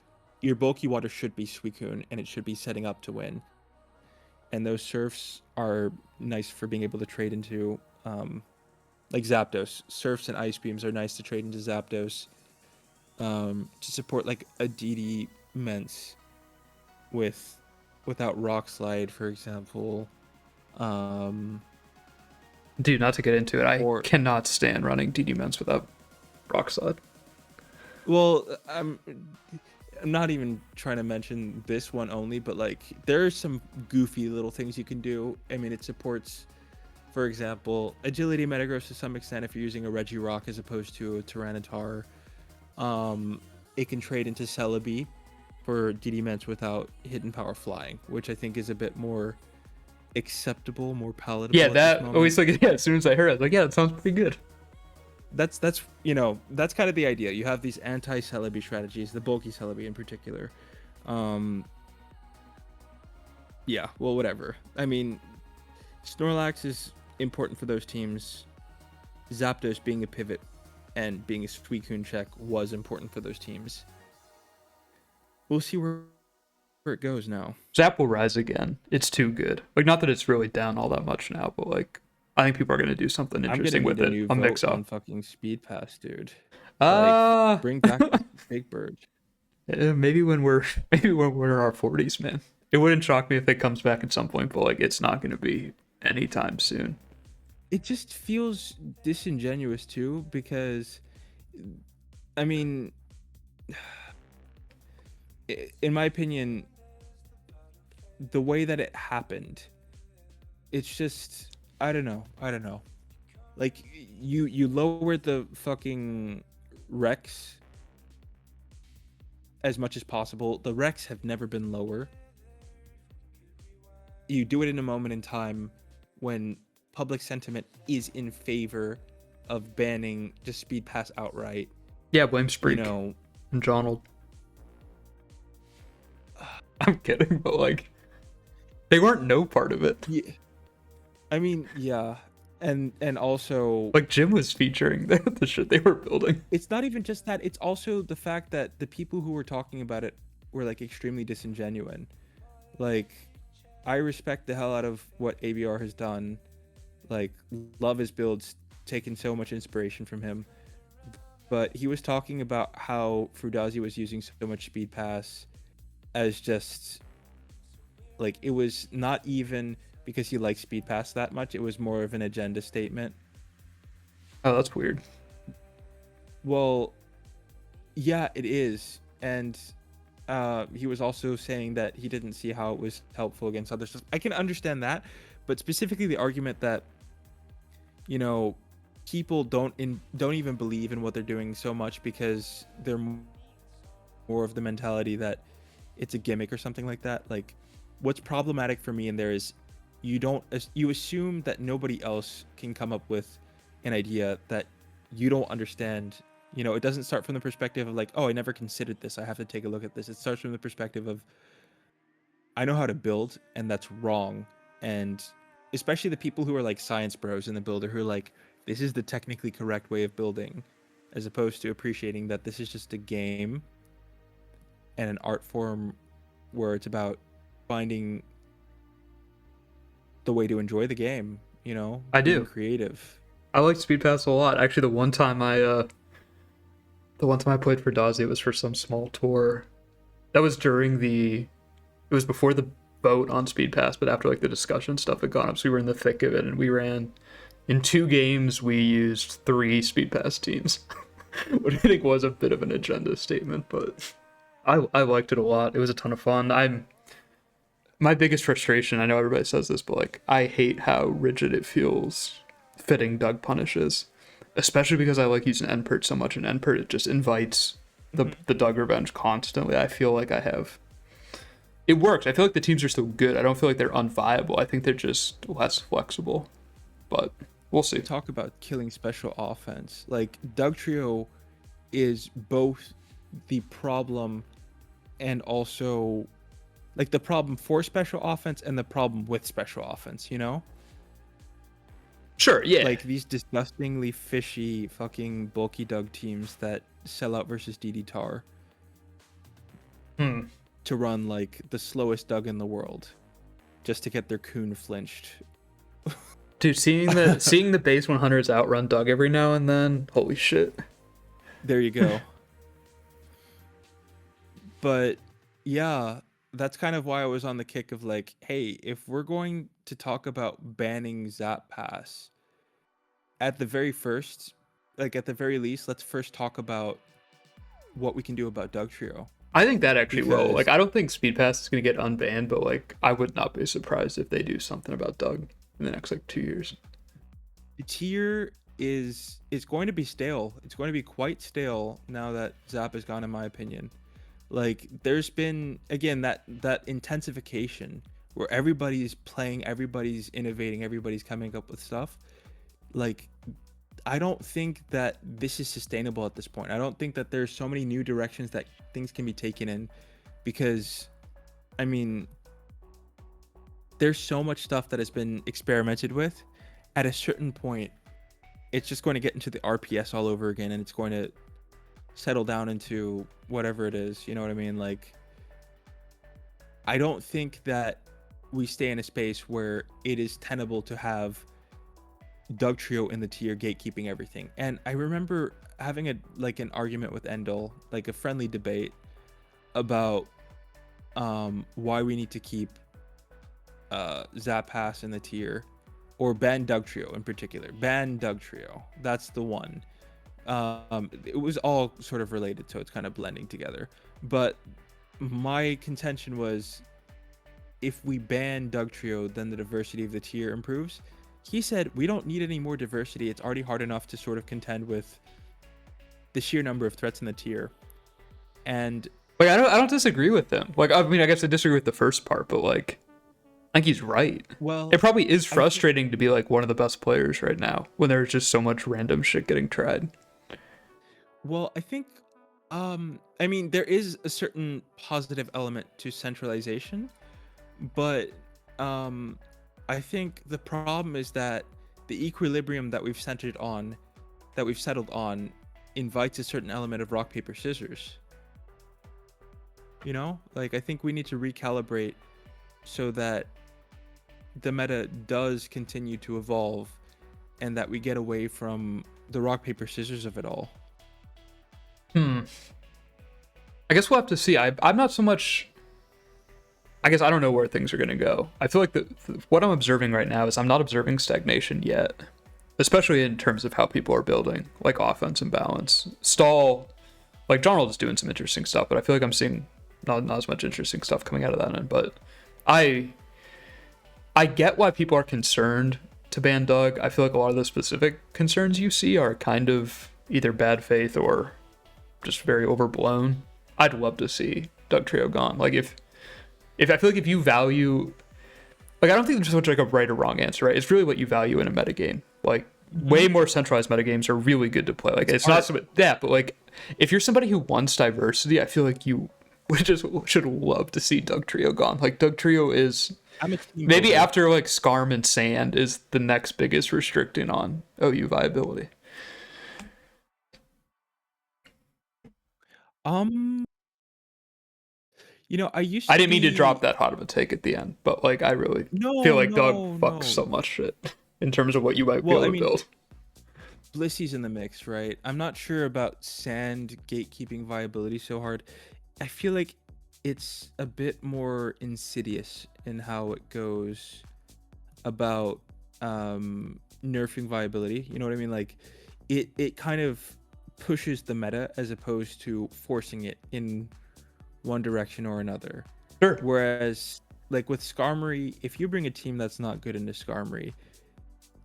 Your bulky water should be Suicune, and it should be setting up to win. And those Surfs are nice for being able to trade into, like Zapdos. Surfs and Ice Beams are nice to trade into Zapdos to support like a DD Mence without Rock Slide, for example. Dude, not to get into it, I Or cannot stand running DD Ments without Rock Slide. well, I'm not even trying to mention this one only, but like there are some goofy little things you can do. I mean, it supports, for example, agility Metagross to some extent if you're using a Regirock as opposed to a Tyranitar. It can trade into Celebi for DD Ments without hidden power flying, which I think is a bit more acceptable, more palatable Yeah, at this that moment. always like yeah. As soon as I heard it, I was like, yeah, that sounds pretty good. That's that's kind of the idea. You have these anti-Celebi strategies, the bulky Celebi in particular. Yeah, well, whatever. I mean, Snorlax is important for those teams. Zapdos being a pivot and being a Suicune check was important for those teams. We'll see where it goes now. Zap will rise again. It's too good. Like, not that it's really down all that much now, but like, I think people are gonna do something I'm gonna interesting need with a it new on vote Mixo. on fucking Speed Pass, dude. Like, Uh bring back Big Bird. maybe when we're in our 40s, man. It wouldn't shock me if it comes back at some point, but like, it's not gonna be anytime soon. It just feels disingenuous too because, I mean, in my opinion, the way that it happened, it's just I don't know. Like you lowered the fucking Rex as much as possible. The Rex have never been lower. you do it in a moment in time when public sentiment is in favor of banning just speed pass outright. Yeah, blame You Spreak know, and Jonald. I'm kidding, but like they weren't no part of it. yeah, I mean, yeah, and also Like Jim was featuring the shit they were building. it's not even just that, it's also the fact that the people who were talking about it were like extremely disingenuous. Like, I respect the hell out of what ABR has done. Like, love his builds, taken so much inspiration from him. But he was talking about how Frudazi was using so much speed pass as just like, it was not even because he liked speed pass that much. It was more of an agenda statement. Oh, that's weird. Well, yeah, it is. And he was also saying that he didn't see how it was helpful against other stuff. I can understand that, but specifically the argument that, you know, people don't even believe in what they're doing so much because they're more of the mentality that it's a gimmick or something like that. Like, what's problematic for me in there is you assume that nobody else can come up with an idea that you don't understand. You know, it doesn't start from the perspective of like, oh, I never considered this, I have to take a look at this. It starts from the perspective of, I know how to build and that's wrong. And especially the people who are like science bros in the builder who are like, this is the technically correct way of building, as opposed to appreciating that this is just a game and an art form where it's about finding the way to enjoy the game, you know, I being do. creative. I like speed pass a lot. Actually, the one time I played for Dazzy, it was for some small tour. That was it was before the vote on speed pass, but after like the discussion stuff had gone up, so we were in the thick of it, and we ran in 2 games. We used 3 speed pass teams, which I think was a bit of an agenda statement, but I liked it a lot. It was a ton of fun. My biggest frustration, I know everybody says this, but like I hate how rigid it feels fitting Doug punishes, especially because I like using Npert so much, and Npert it just invites the Doug revenge constantly. I feel like it works. I feel like the teams are still good. I don't feel like they're unviable. I think they're just less flexible, but we'll see. Talk about killing special offense. Like, Doug Trio is both the problem and also like the problem for special offense and the problem with special offense, you know? Sure, yeah. Like these disgustingly fishy fucking bulky Doug teams that sell out versus DD Tar to run like the slowest Doug in the world just to get their coon flinched. Dude, seeing the base 100s outrun Doug every now and then, holy shit. There you go. But yeah, that's kind of why I was on the kick of like, hey, if we're going to talk about banning Zap Pass, at the very first, like at the very least, let's first talk about what we can do about Doug Trio. I think that actually will. Because Like, I don't think Speed Pass is going to get unbanned, but like, I would not be surprised if they do something about Doug in the next like 2 years. the tier is going to be stale. It's going to be quite stale now that Zap is gone, in my opinion. Like, there's been again that intensification where everybody's playing, everybody's innovating, everybody's coming up with stuff. Like, I don't think that this is sustainable at this point. I don't think that there's so many new directions that things can be taken in, because I mean, there's so much stuff that has been experimented with. At a certain point, it's just going to get into the RPS all over again, and it's going to settle down into whatever it is. You know what I mean? Like, I don't think that we stay in a space where it is tenable to have Doug Trio in the tier gatekeeping everything. And I remember having an argument with Endel, like a friendly debate about why we need to keep Zap Pass in the tier, or ban Doug Trio in particular. Ban Doug Trio. That's the one. It was all sort of related, so it's kind of blending together. But my contention was, if we ban Doug Trio, then the diversity of the tier improves. He said, we don't need any more diversity. It's already hard enough to sort of contend with the sheer number of threats in the tier. And like, I don't disagree with them. Like, I mean, I guess I disagree with the first part, but like, think he's right. It Well, probably is I think frustrating to be like one of the best players right now when there's just so much random shit getting tried. I think I mean there is a certain positive element to centralization, but um I think the problem is that the equilibrium that we've settled on invites a certain element of rock paper scissors. You know? Like I think we need to recalibrate so that the meta does continue to evolve and that we get away from the rock paper scissors of it all. Hmm. I guess we'll have to see. I'm not so much. I guess I don't know where things are going to go. I feel like what I'm observing right now is I'm not observing stagnation yet, especially in terms of how people are building, like offense and balance. Stall, like John Ronald is doing some interesting stuff, but I feel like I'm seeing not as much interesting stuff coming out of that end. But I I get why people are concerned to ban Doug. I feel like a lot of the specific concerns you see are kind of either bad faith or just very overblown. I'd love to see Doug Trio gone. Like if I feel like if you value, like I don't think there's such like a right or wrong answer, right? It's really what you value in a metagame. Like way Mm-hmm. more centralized metagames are really good to play. Like it's not Art. so that, but like if you're somebody who wants diversity, I feel like you would just should love to see Doug Trio gone. Like Doug Trio is I'm a team maybe builder. after like Skarm and Sand is the next biggest restricting on OU viability. Um, I used I to didn't mean to drop be that hot of a take at the end, but like I really feel no, like Doug no, fucks no. so much shit in terms of what you might be Well, able I to mean, build. Blissy's in the mix, right? I'm not sure about Sand gatekeeping viability so hard. I feel like it's a bit more insidious in how it goes about nerfing viability. You know what I mean? Like it kind of pushes the meta as opposed to forcing it in one direction or another. Sure. Whereas like with Skarmory, if you bring a team that's not good into Skarmory,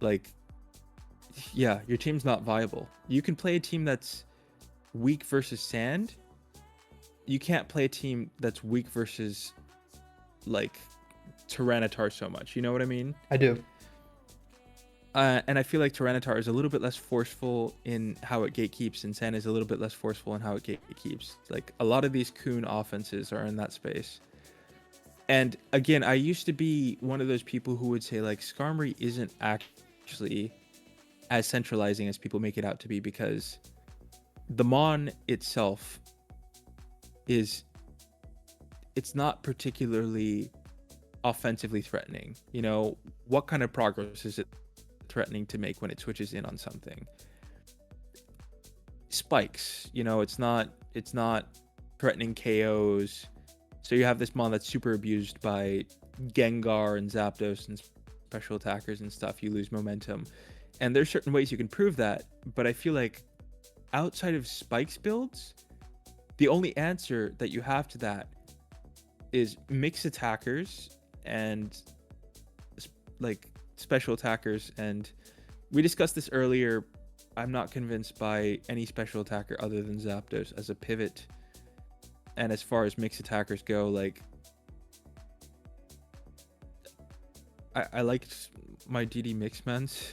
like yeah, your team's not viable. You can play a team that's weak versus Sand. You can't play a team that's weak versus like Tyranitar so much. You know what I mean? I do. And I feel like Tyranitar is a little bit less forceful in how it gatekeeps, and Sand is a little bit less forceful in how it gatekeeps. Like a lot of these Coon offenses are in that space. And again, I used to be one of those people who would say like Skarmory isn't actually as centralizing as people make it out to be because the Mon itself is it's not particularly offensively threatening. What kind of progress is it threatening to make when it switches in on something? Spikes, it's not threatening KOs. So you have this Mon that's super abused by Gengar and Zapdos and special attackers and stuff. You lose momentum. And there's certain ways you can prove that, but I feel like outside of Spikes builds, the only answer that you have to that is mixed attackers and like special attackers. And we discussed this earlier. I'm not convinced by any special attacker other than Zapdos as a pivot. And as far as mixed attackers go, like I liked my DD Mixmans,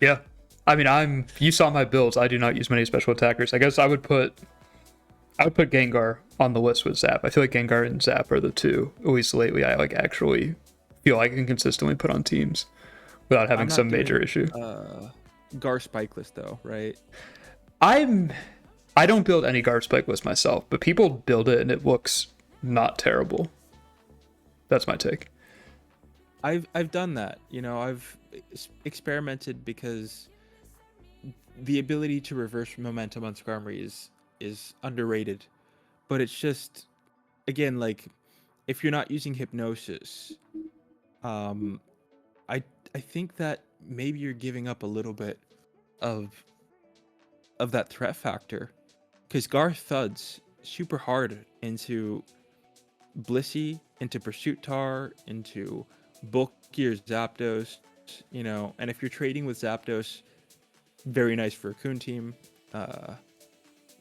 Yeah. I mean, you saw my builds. I do not use many special attackers. I guess I would put Gengar on the list with Zap. I feel like Gengar and Zap are the two, at least lately, I like actually feel I can consistently put on teams without having I'm not some major doing issue. Gar Spike list though, right? I'm I don't build any guard spike list myself, but people build it and it looks not terrible. That's my take. I've done that. I've experimented because the ability to reverse momentum on Skarmory is underrated. But it's just again like if you're not using hypnosis, um I I think that maybe you're giving up a little bit of that threat factor because Gar thuds super hard into Blissey, into Pursuit Tar, into bulkier Zapdos, and if you're trading with Zapdos, very nice for a Coon team, uh,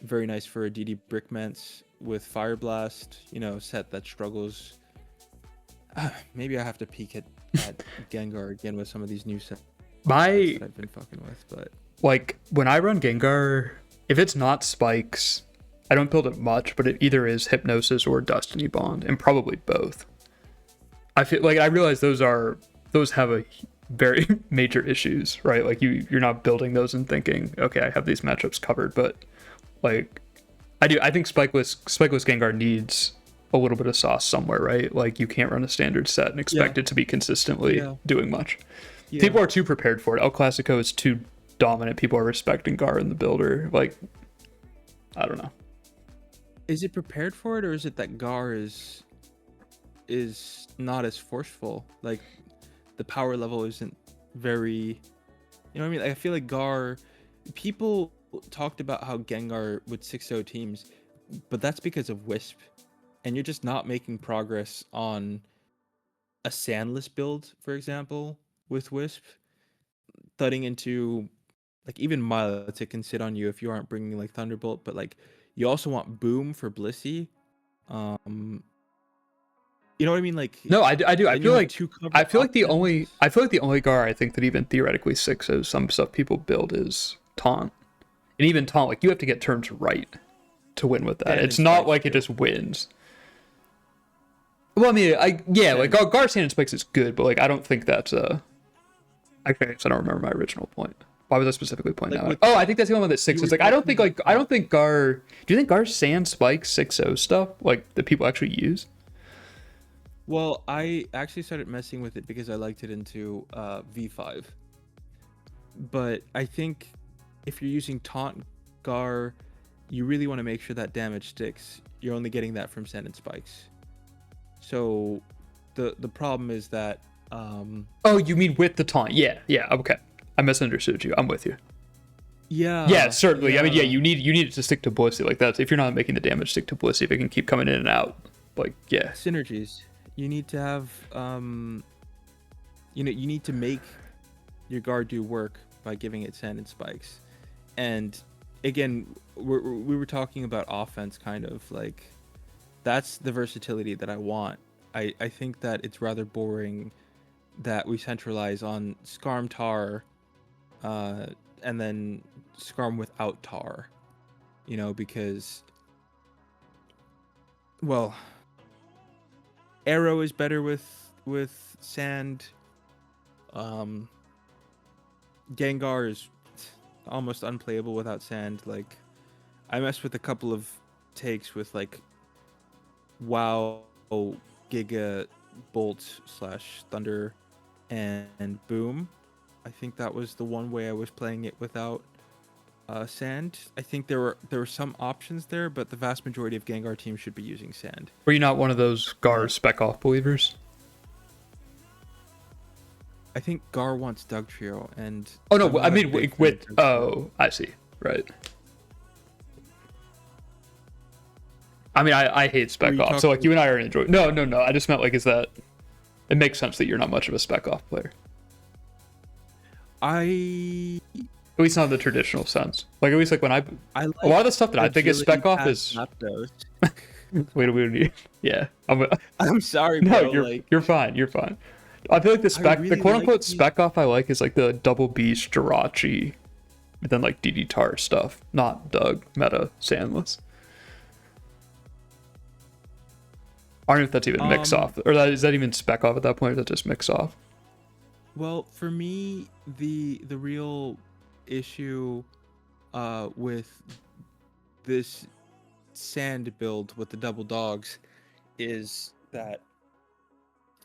very nice for a DD Brickmance with Fire Blast, set that struggles Maybe I have to peek at Gengar again with some of these new sets My that I've been fucking with, but like when I run Gengar, if it's not spikes, I don't build it much, but it either is Hypnosis or Destiny Bond, and probably both. I feel like I realize those have a very major issues, right? Like you're not building those and thinking, okay, I have these matchups covered, but like I think spikeless Gengar needs a little bit of sauce somewhere, right? Like you can't run a standard set and yeah, expect it to be consistently yeah, doing much. yeah. People are too prepared for it. El Clasico is too dominant. People are respecting Gar in the builder. Like, I don't know. Is it prepared for it, or is it that Gar is not as forceful? Like the power level isn't very, you know what I mean? Like, I feel like Gar, people talked about how Gengar would 6-0 teams, but that's because of Wisp, and you're just not making progress on a sandless build, for example, with Wisp, thudding into like even Milotic can sit on you if you aren't bringing like Thunderbolt, but like you also want Boom for Blissey. Um, you know what I mean? Like No, I do. then you have two cover options. I feel like the only Gar I think that even theoretically sixes some stuff people build is Taunt, and even Taunt, like you have to get turns right to win with that. Sand and It's not Spikes like it too. just wins. Well, I mean, like Sand. Gar Sand and Spikes is good, but like I don't think that's actually, I don't remember my original point. Why was I specifically pointing Like that out? with Oh, I think that's the only one that you were sixes. Like talking about I don't think Gar. Do you think Gar Sand Spike 6-0 stuff like that people actually use? well, I actually started messing with it because I liked it into V5. But I think if you're using Taunt Gar, you really want to make sure that damage sticks. You're only getting that from Sand and Spikes. So the problem is that Oh, you mean with the taunt? Yeah, yeah. Okay, I misunderstood you. I'm with you. Yeah, yeah, certainly. I mean, yeah, yeah, you need it to stick to Blissey like that. If you're not making the damage stick to Blissey, if it can keep coming in and out, like yeah. synergies. You need to have you need to make your guard do work by giving it Sand and Spikes. And again, we were talking about offense kind of like that's the versatility that I want. I think that it's rather boring that we centralize on Skarm Tar uh, and then Skarm without Tar, because, well, Arrow is better with Sand. Um, Gengar is almost unplayable without Sand. Like, I messed with a couple of takes with like WoW, Giga, Bolt slash Thunder, and Boom. I think that was the one way I was playing it without Sand. I think there were some options there, but the vast majority of Gengar teams should be using Sand. Were you not one of those Gar Uh, spec off believers? I think Gar wants Doug Trio, and Oh no, I'm I not a mean big fan of with Doug Trio. oh, I see. Right. I mean, I hate Were spec you off. So like talking? you and I are enjoying. No. I just meant like is that it makes sense that you're not much of a spec off player. I At least not in the traditional sense. Like at least like when I a lot like of the stuff that I think is agility spec off past is Zapdos. wait. Yeah. I'm sorry, No, bro. Like you're fine. You're fine. I feel like I the really quote like unquote these. spec off I like is like the double beast Jirachi, but then like DD Tar stuff, not Doug meta Sandless. I don't know if that's even mix Um, off or is that even spec off at that point? Or is that just mix off? well, for me, the real issue with this Sand build with the double dogs is that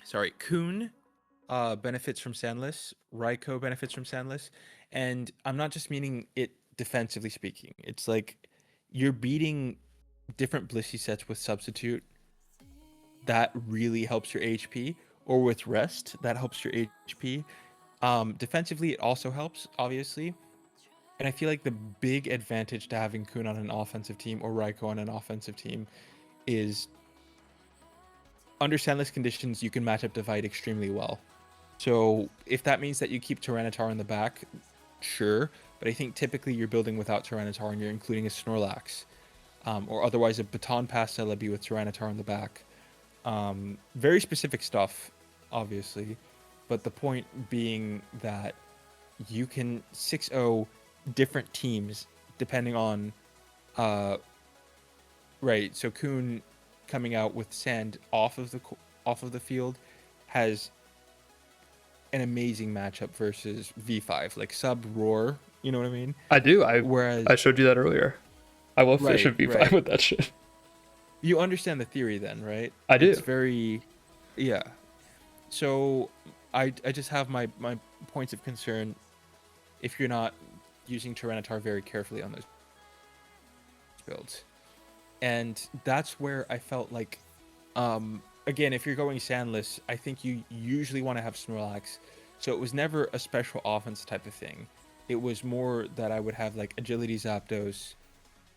sorry, Kuhn benefits from Sandless, Raikou benefits from Sandless, and I'm not just meaning it defensively speaking. It's like you're beating different Blissey sets with Substitute that really helps your HP, or with Rest that helps your HP. Defensively, it also helps, obviously. And I feel like the big advantage to having Kuhn on an offensive team or Raikou on an offensive team is under Sandless conditions, you can match up Divide extremely well. So if that means that you keep Tyranitar in the back, sure. But I think typically you're building without Tyranitar and you're including a Snorlax, or otherwise a Baton Pass Celebi with Tyranitar in the back. Very specific stuff, obviously, but the point being that you can 6-0 different teams depending on uh right. So Kuhn coming out with sand off of the field has an amazing matchup versus V5 like sub roar. You know what I mean? I do. I Whereas showed you that earlier. I love fishing right, V5 right. with that shit. You understand the theory then, right? I It's do. very yeah. So I just have my points of concern if you're not using Tyranitar very carefully on those builds. And that's where I felt like again, if you're going sandless, I think you usually want to have Snorlax. So it was never a special offense type of thing. It was more that I would have like Agility Zapdos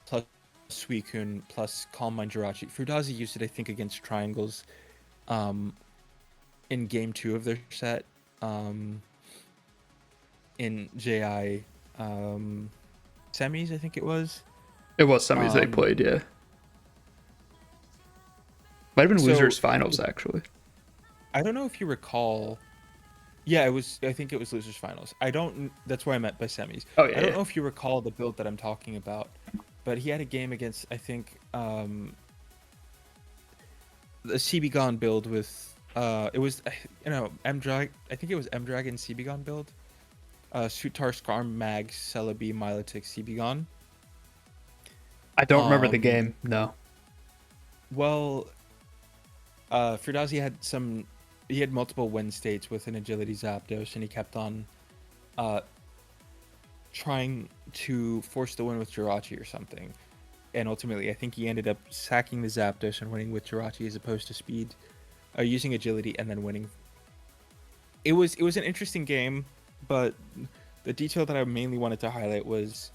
plus Suicune plus Calm Mind Jirachi. Frudazi used it, I think, against Triangles um, in game 2 of their set in JI semis, I think it was. It was semis they Um, played, yeah. Might have been so losers finals actually. I don't know if you recall. Yeah, it was. I think it was losers finals. I don't. That's what I meant by semis. Oh I yeah, don't yeah. know if you recall the build that I'm talking about, but he had a game against I think the CB build with it was M Drag. I think it was M Dragon CB build. Sutar Skarm Mag Celebi Milotic CB. I don't remember the Um. game. No. Well, Firdazi had some. He had multiple win states with an agility Zapdos, and he kept on uh, trying to force the win with Jirachi or something. And ultimately, I think he ended up sacking the Zapdos and winning with Jirachi as opposed to speed, using agility and then winning. It was an interesting game, but the detail that I mainly wanted to highlight was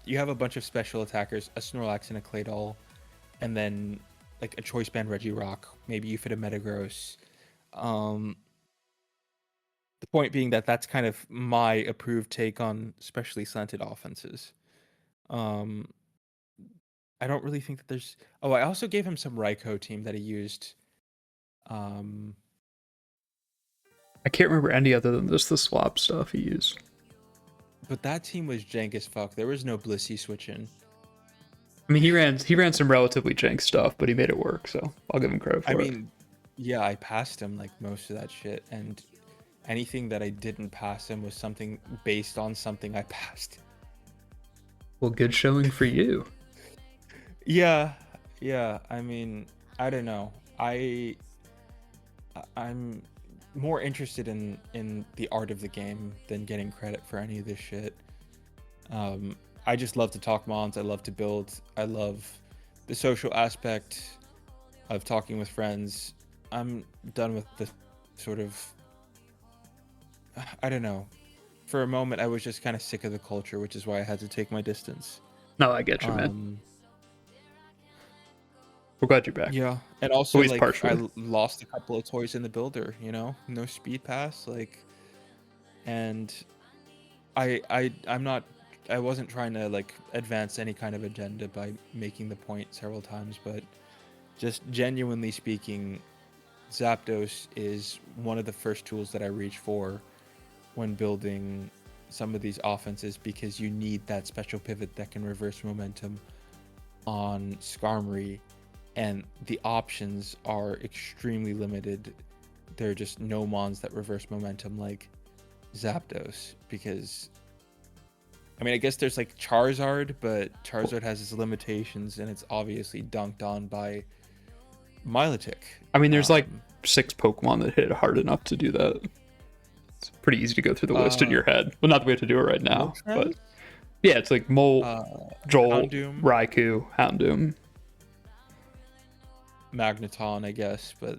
you have a bunch of special attackers, a Snorlax and a Claydol, and then like a choice band Regirock. Maybe you fit a Metagross. Um, the point being that that's kind of my approved take on specially slanted offenses. Um, I don't really think that there's. Oh, I also gave him some Raikou team that he used. Um, I can't remember any other than just the swap stuff he used. but that team was jank as fuck. There was no Blissey switching. I mean, he ran some relatively jank stuff, but he made it work, so I'll give him credit I for it. mean, yeah, I passed him like most of that shit, and anything that I didn't pass him was something based on something I passed. Well, good showing for you. Yeah, yeah. I mean, I don't know. I'm more interested in the art of the game than getting credit for any of this shit. Um, I just love to talk mons. I love to build. I love the social aspect of talking with friends. I'm done with the sort of I don't know. For a moment, I was just kind of sick of the culture, which is why I had to take my distance. No, I get you, man. Um, We're glad you're back. yeah, and At also least like partially. lost a couple of toys in the builder. No speed pass, like, and I'm not. I wasn't trying to like advance any kind of agenda by making the point several times, but just genuinely speaking, Zapdos is one of the first tools that I reach for when building some of these offenses because you need that special pivot that can reverse momentum on Skarmory, and the options are extremely limited. There are just no mons that reverse momentum like Zapdos because I mean I guess there's like Charizard, but Charizard has its limitations and it's obviously dunked on by Milotic. I mean, there's like Um, 6 Pokemon that hit hard enough to do that. It's pretty easy to go through the list in uh, your head. Well, not the way to do it right now, but Moltres, yeah, it's like Mole, Jolt, Houndoom, Raikou, Houndoom. Magneton, I guess, but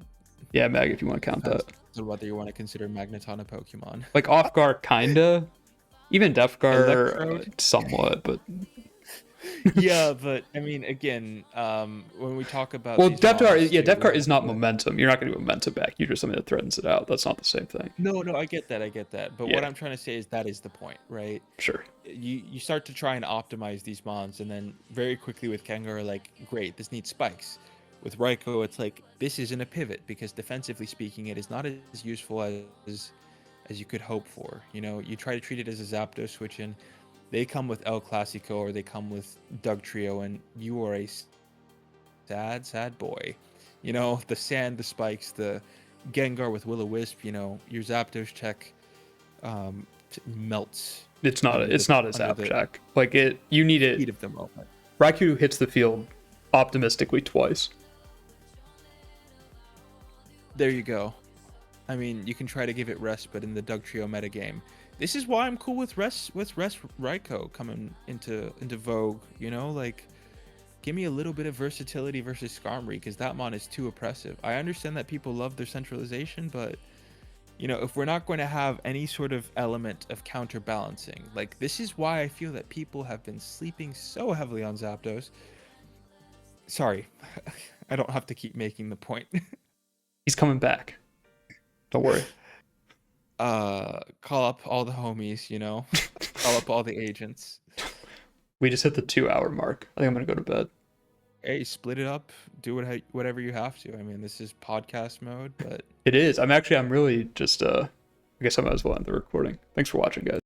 Yeah, Mag, if you want to count depends that. on whether you want to consider Magneton a Pokemon. Like off guard, kinda. Even Defgar, Electrode. somewhat, but Yeah, but I mean, again, when we talk about well, these mons Yeah, too, we Defgar is have not to. momentum. You're not going to do momentum back. You do something that threatens it out. That's not the same thing. No, no, I get that. But what Yeah, I'm trying to say is that is the point, right? sure. You start to try and optimize these mons, and then very quickly with Kangaroo, like, great, this needs spikes. With Raikou, it's like this isn't a pivot because defensively speaking, it is not as useful as you could hope for. You know, you try to treat it as a Zapdos switch in. They come with El Clasico or they come with Doug Trio, and you are a sad, sad boy. You know, the sand, the spikes, the Gengar with Will-O-Wisp. You know, your Zapdos check melts It's not. It's not a under zap the check. Like it. You need it. heat of the moment. Raikou hits the field optimistically twice. There you go. I mean, you can try to give it rest, but in the Doug Trio metagame, this is why I'm cool with rest Raikou coming into vogue. You know, like give me a little bit of versatility versus Skarmory because that mon is too oppressive. I understand that people love their centralization, but you know, if we're not going to have any sort of element of counterbalancing, like this is why I feel that people have been sleeping so heavily on Zapdos. Sorry, I don't have to keep making the point. He's coming back. Don't worry. Call up all the homies, you know, call up all the agents. We just hit the 2-hour mark. I think I'm gonna go to bed. Hey, split it up, do whatever you have to. I mean, this is podcast mode, but It is. I'm really just I guess I might as well end the recording. Thanks for watching, guys.